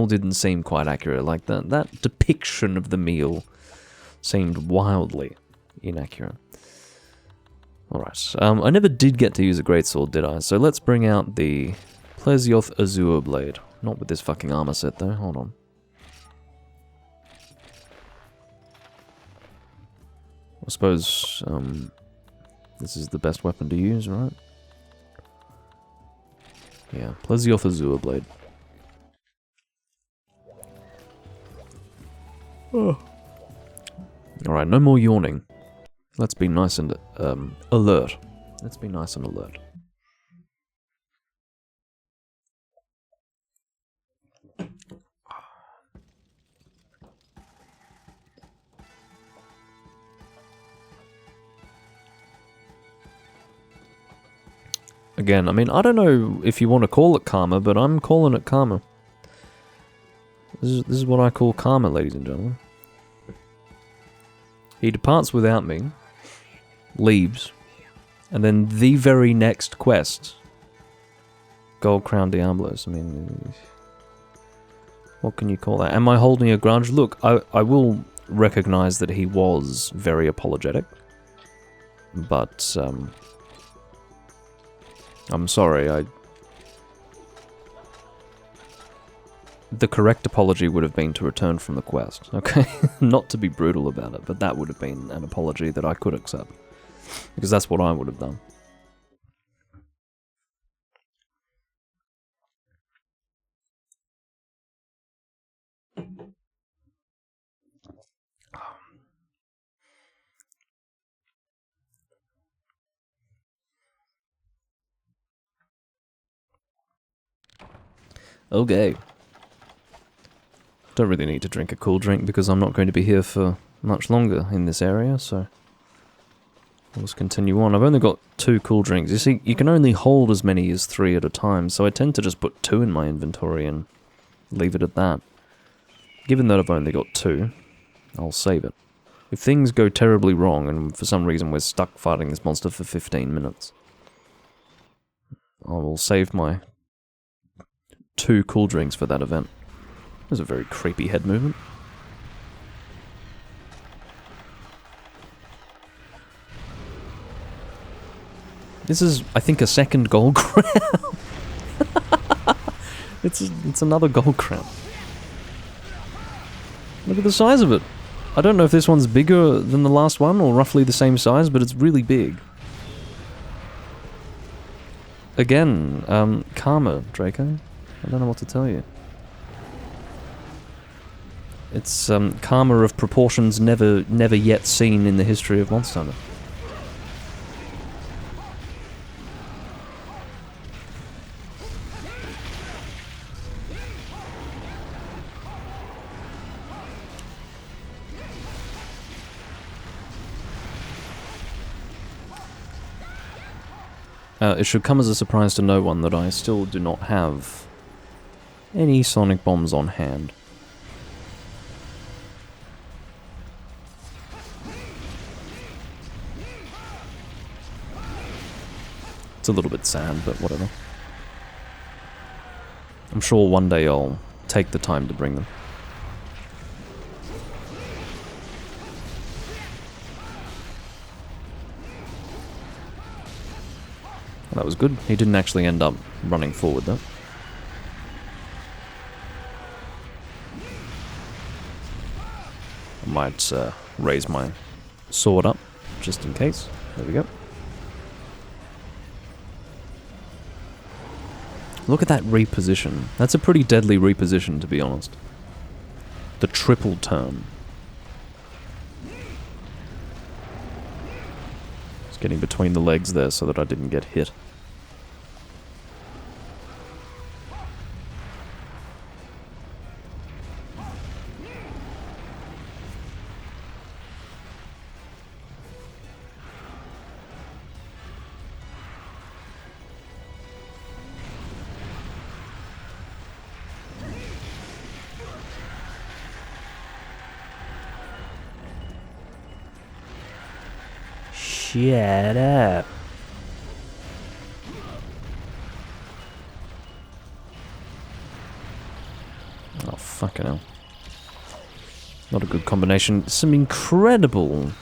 didn't seem quite accurate. Like, that depiction of the meal seemed wildly inaccurate. Alright, I never did get to use a greatsword, did I? So let's bring out the Plesioth Azure Blade. Not with this fucking armor set, though. Hold on. I suppose, this is the best weapon to use, right? Yeah, Plesioth Azure Blade. Oh. Alright, no more yawning. Let's be nice and, alert. Let's be nice and alert. Again, I mean, I don't know if you want to call it karma, but I'm calling it karma. This is what I call karma, ladies and gentlemen. He departs without me, leaves, and then the very next quest, Gold Crown Diablos. I mean, what can you call that? Am I holding a grudge? Look, I will recognize that he was very apologetic, but, I'm sorry, the correct apology would have been to return from the quest, okay? Not to be brutal about it, but that would have been an apology that I could accept. Because that's what I would have done. Okay. Don't really need to drink a cool drink because I'm not going to be here for much longer in this area, so let's continue on. I've only got 2 cool drinks. You see, you can only hold as many as 3 at a time, so I tend to just put 2 in my inventory and leave it at that. Given that I've only got 2, I'll save it. If things go terribly wrong, and for some reason we're stuck fighting this monster for 15 minutes, I will save my 2 cool drinks for that event. It was a very creepy head movement. This is, I think, a second gold crown. It's another gold crown. Look at the size of it. I don't know if this one's bigger than the last one or roughly the same size, but it's really big. Again, karma, Draco. I don't know what to tell you. It's karma of proportions never yet seen in the history of Monster Hunter. It should come as a surprise to no one that I still do not have any sonic bombs on hand. It's a little bit sad, but whatever. I'm sure one day I'll take the time to bring them. That was good. He didn't actually end up running forward though. I might raise my sword up, just in case. There we go. Look at that reposition. That's a pretty deadly reposition, to be honest. The triple turn. Just getting between the legs there so that I didn't get hit. Shut up. Oh, fucking hell. Not a good combination. Some incredible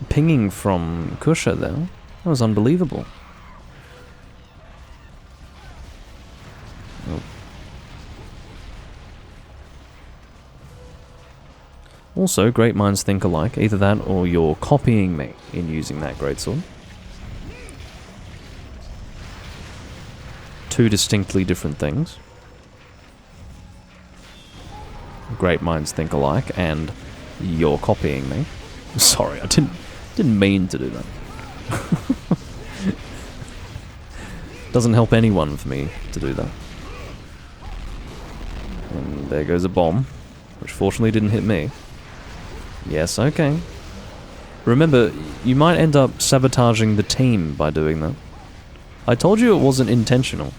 pinging from Kusha there. That was unbelievable. Oh. Also, great minds think alike. Either that or you're copying me in using that greatsword. 2 distinctly different things. Great minds think alike, and you're copying me. Sorry, I didn't mean to do that. Doesn't help anyone for me to do that. And there goes a bomb, which fortunately didn't hit me. Yes, okay. Remember, you might end up sabotaging the team by doing that. I told you it wasn't intentional.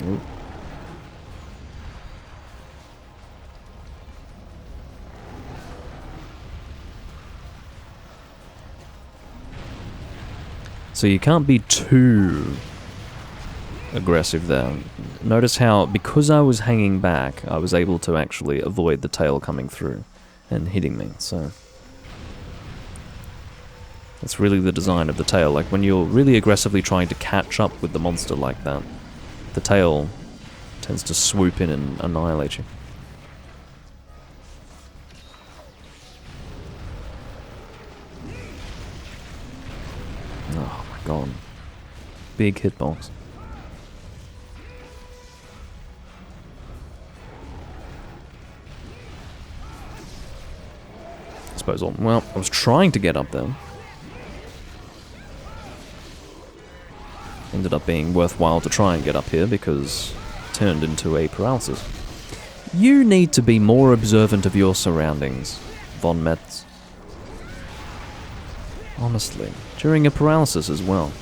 Ooh. So you can't be too aggressive there. Notice how, because I was hanging back, I was able to actually avoid the tail coming through and hitting me, so... That's really the design of the tail. Like, when you're really aggressively trying to catch up with the monster like that, the tail tends to swoop in and annihilate you. Oh my god. Big hitbox. This disposal. Well, I was trying to get up there. Ended up being worthwhile to try and get up here because it turned into a paralysis. You need to be more observant of your surroundings, Von Metz. Honestly, during a paralysis as well.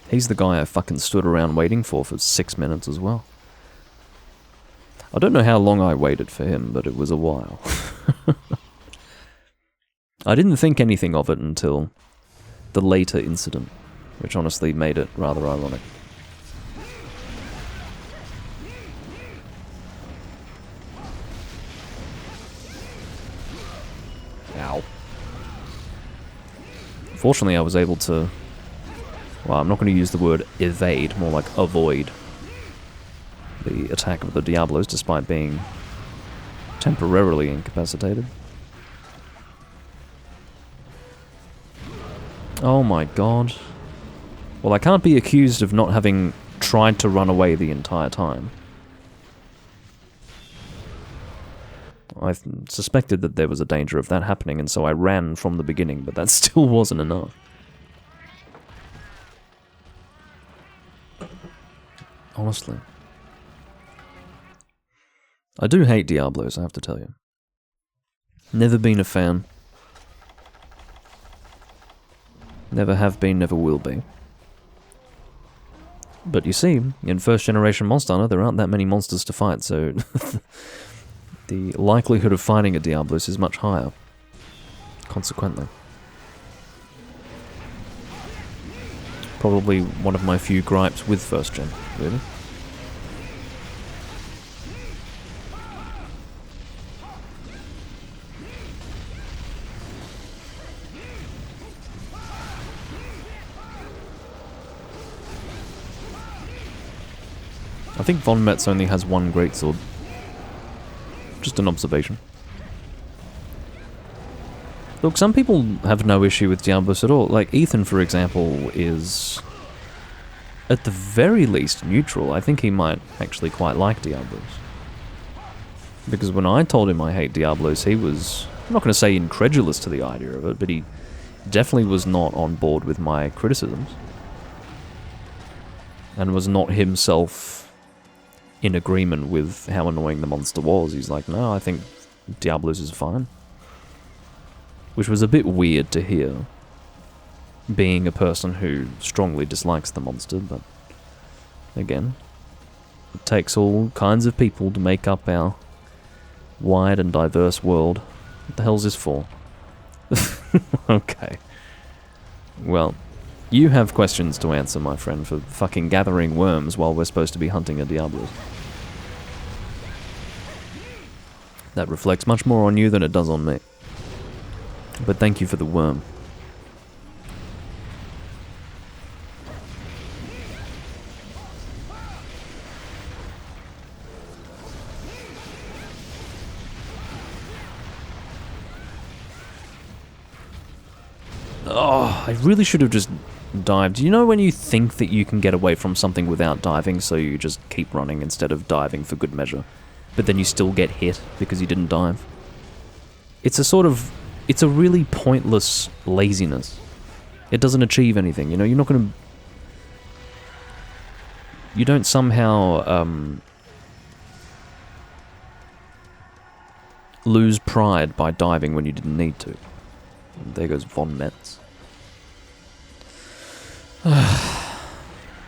He's the guy I fucking stood around waiting for 6 minutes as well. I don't know how long I waited for him, but it was a while. I didn't think anything of it until the later incident, which honestly made it rather ironic. Ow. Fortunately, I was able to... Well, I'm not going to use the word evade, more like avoid the attack of the Diablos, despite being temporarily incapacitated. Oh my god. Well, I can't be accused of not having tried to run away the entire time. I suspected that there was a danger of that happening, and so I ran from the beginning, but that still wasn't enough. Honestly. I do hate Diablos, I have to tell you. Never been a fan. Never have been, never will be. But you see, in first generation Monster Hunter, there aren't that many monsters to fight, so the likelihood of finding a Diablos is much higher. Consequently. Probably one of my few gripes with first gen, really. I think Von Metz only has one greatsword. Just an observation. Look, some people have no issue with Diablos at all. Like, Ethan, for example, is at the very least neutral. I think he might actually quite like Diablos. Because when I told him I hate Diablos, he was, I'm not going to say incredulous to the idea of it, but he definitely was not on board with my criticisms. And was not himself in agreement with how annoying the monster was. He's like, no, I think Diablos is fine. Which was a bit weird to hear, being a person who strongly dislikes the monster, but again, it takes all kinds of people to make up our wide and diverse world. What the hell's this for? Okay. Well, you have questions to answer, my friend, for fucking gathering worms while we're supposed to be hunting a Diablos. That reflects much more on you than it does on me. But thank you for the worm. Oh, I really should have just dived. You know when you think that you can get away from something without diving, so you just keep running instead of diving for good measure, but then you still get hit because you didn't dive? It's a sort of... It's a really pointless laziness. It doesn't achieve anything, you know, you're not gonna... You don't somehow, lose pride by diving when you didn't need to. And there goes Von Metz. I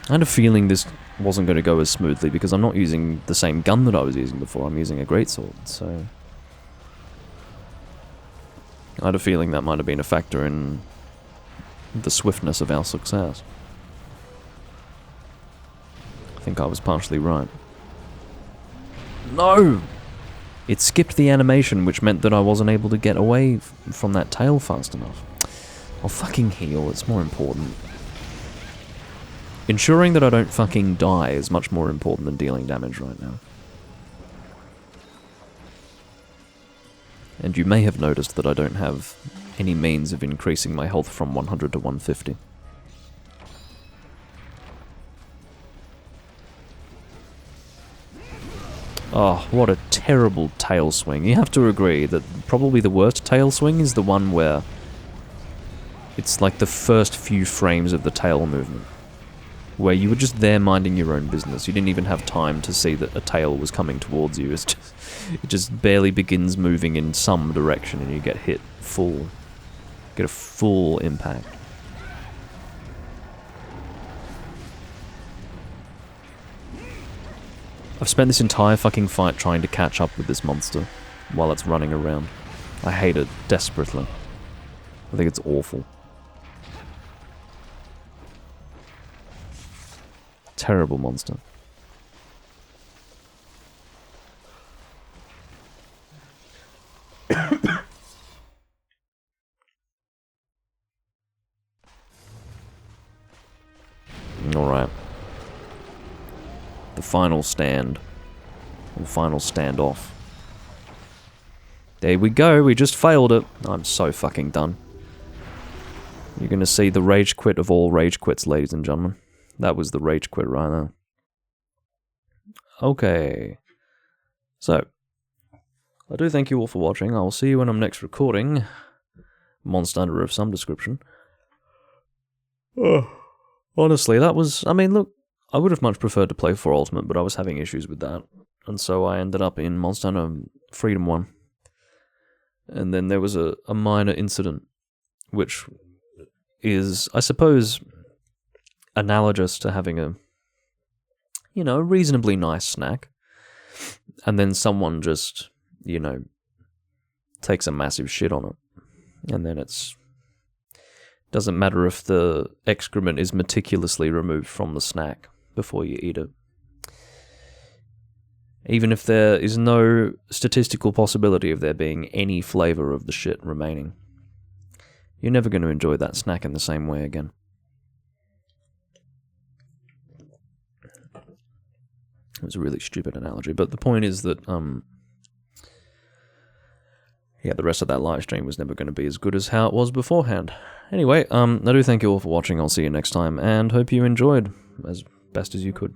had a feeling this wasn't going to go as smoothly because I'm not using the same gun that I was using before. I'm using a greatsword, so... I had a feeling that might have been a factor in the swiftness of our success. I think I was partially right. No! It skipped the animation, which meant that I wasn't able to get away from that tail fast enough. I'll fucking heal, it's more important. Ensuring that I don't fucking die is much more important than dealing damage right now. And you may have noticed that I don't have any means of increasing my health from 100 to 150. Oh, what a terrible tail swing. You have to agree that probably the worst tail swing is the one where it's like the first few frames of the tail movement, where you were just there minding your own business. You didn't even have time to see that a tail was coming towards you. It just barely begins moving in some direction and you get hit full. Get a full impact. I've spent this entire fucking fight trying to catch up with this monster while it's running around. I hate it desperately. I think it's awful. Terrible monster. Alright. The final stand. The final standoff. There we go, we just failed it. I'm so fucking done. You're gonna see the rage quit of all rage quits, ladies and gentlemen. That was the rage quit right there. Okay. So, I do thank you all for watching. I'll see you when I'm next recording. Monster Hunter of some description. Honestly, that was... I mean, look, I would have much preferred to play 4 Ultimate, but I was having issues with that. And so I ended up in Monster Hunter Freedom 1. And then there was a minor incident, which is, I suppose, analogous to having a, you know, reasonably nice snack. And then someone just, you know, takes a massive shit on it. And then it's... doesn't matter if the excrement is meticulously removed from the snack before you eat it. Even if there is no statistical possibility of there being any flavor of the shit remaining. You're never going to enjoy that snack in the same way again. It was a really stupid analogy, but the point is that, yeah, the rest of that live stream was never going to be as good as how it was beforehand. Anyway, I do thank you all for watching. I'll see you next time, and hope you enjoyed as best as you could.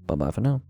Bye-bye for now.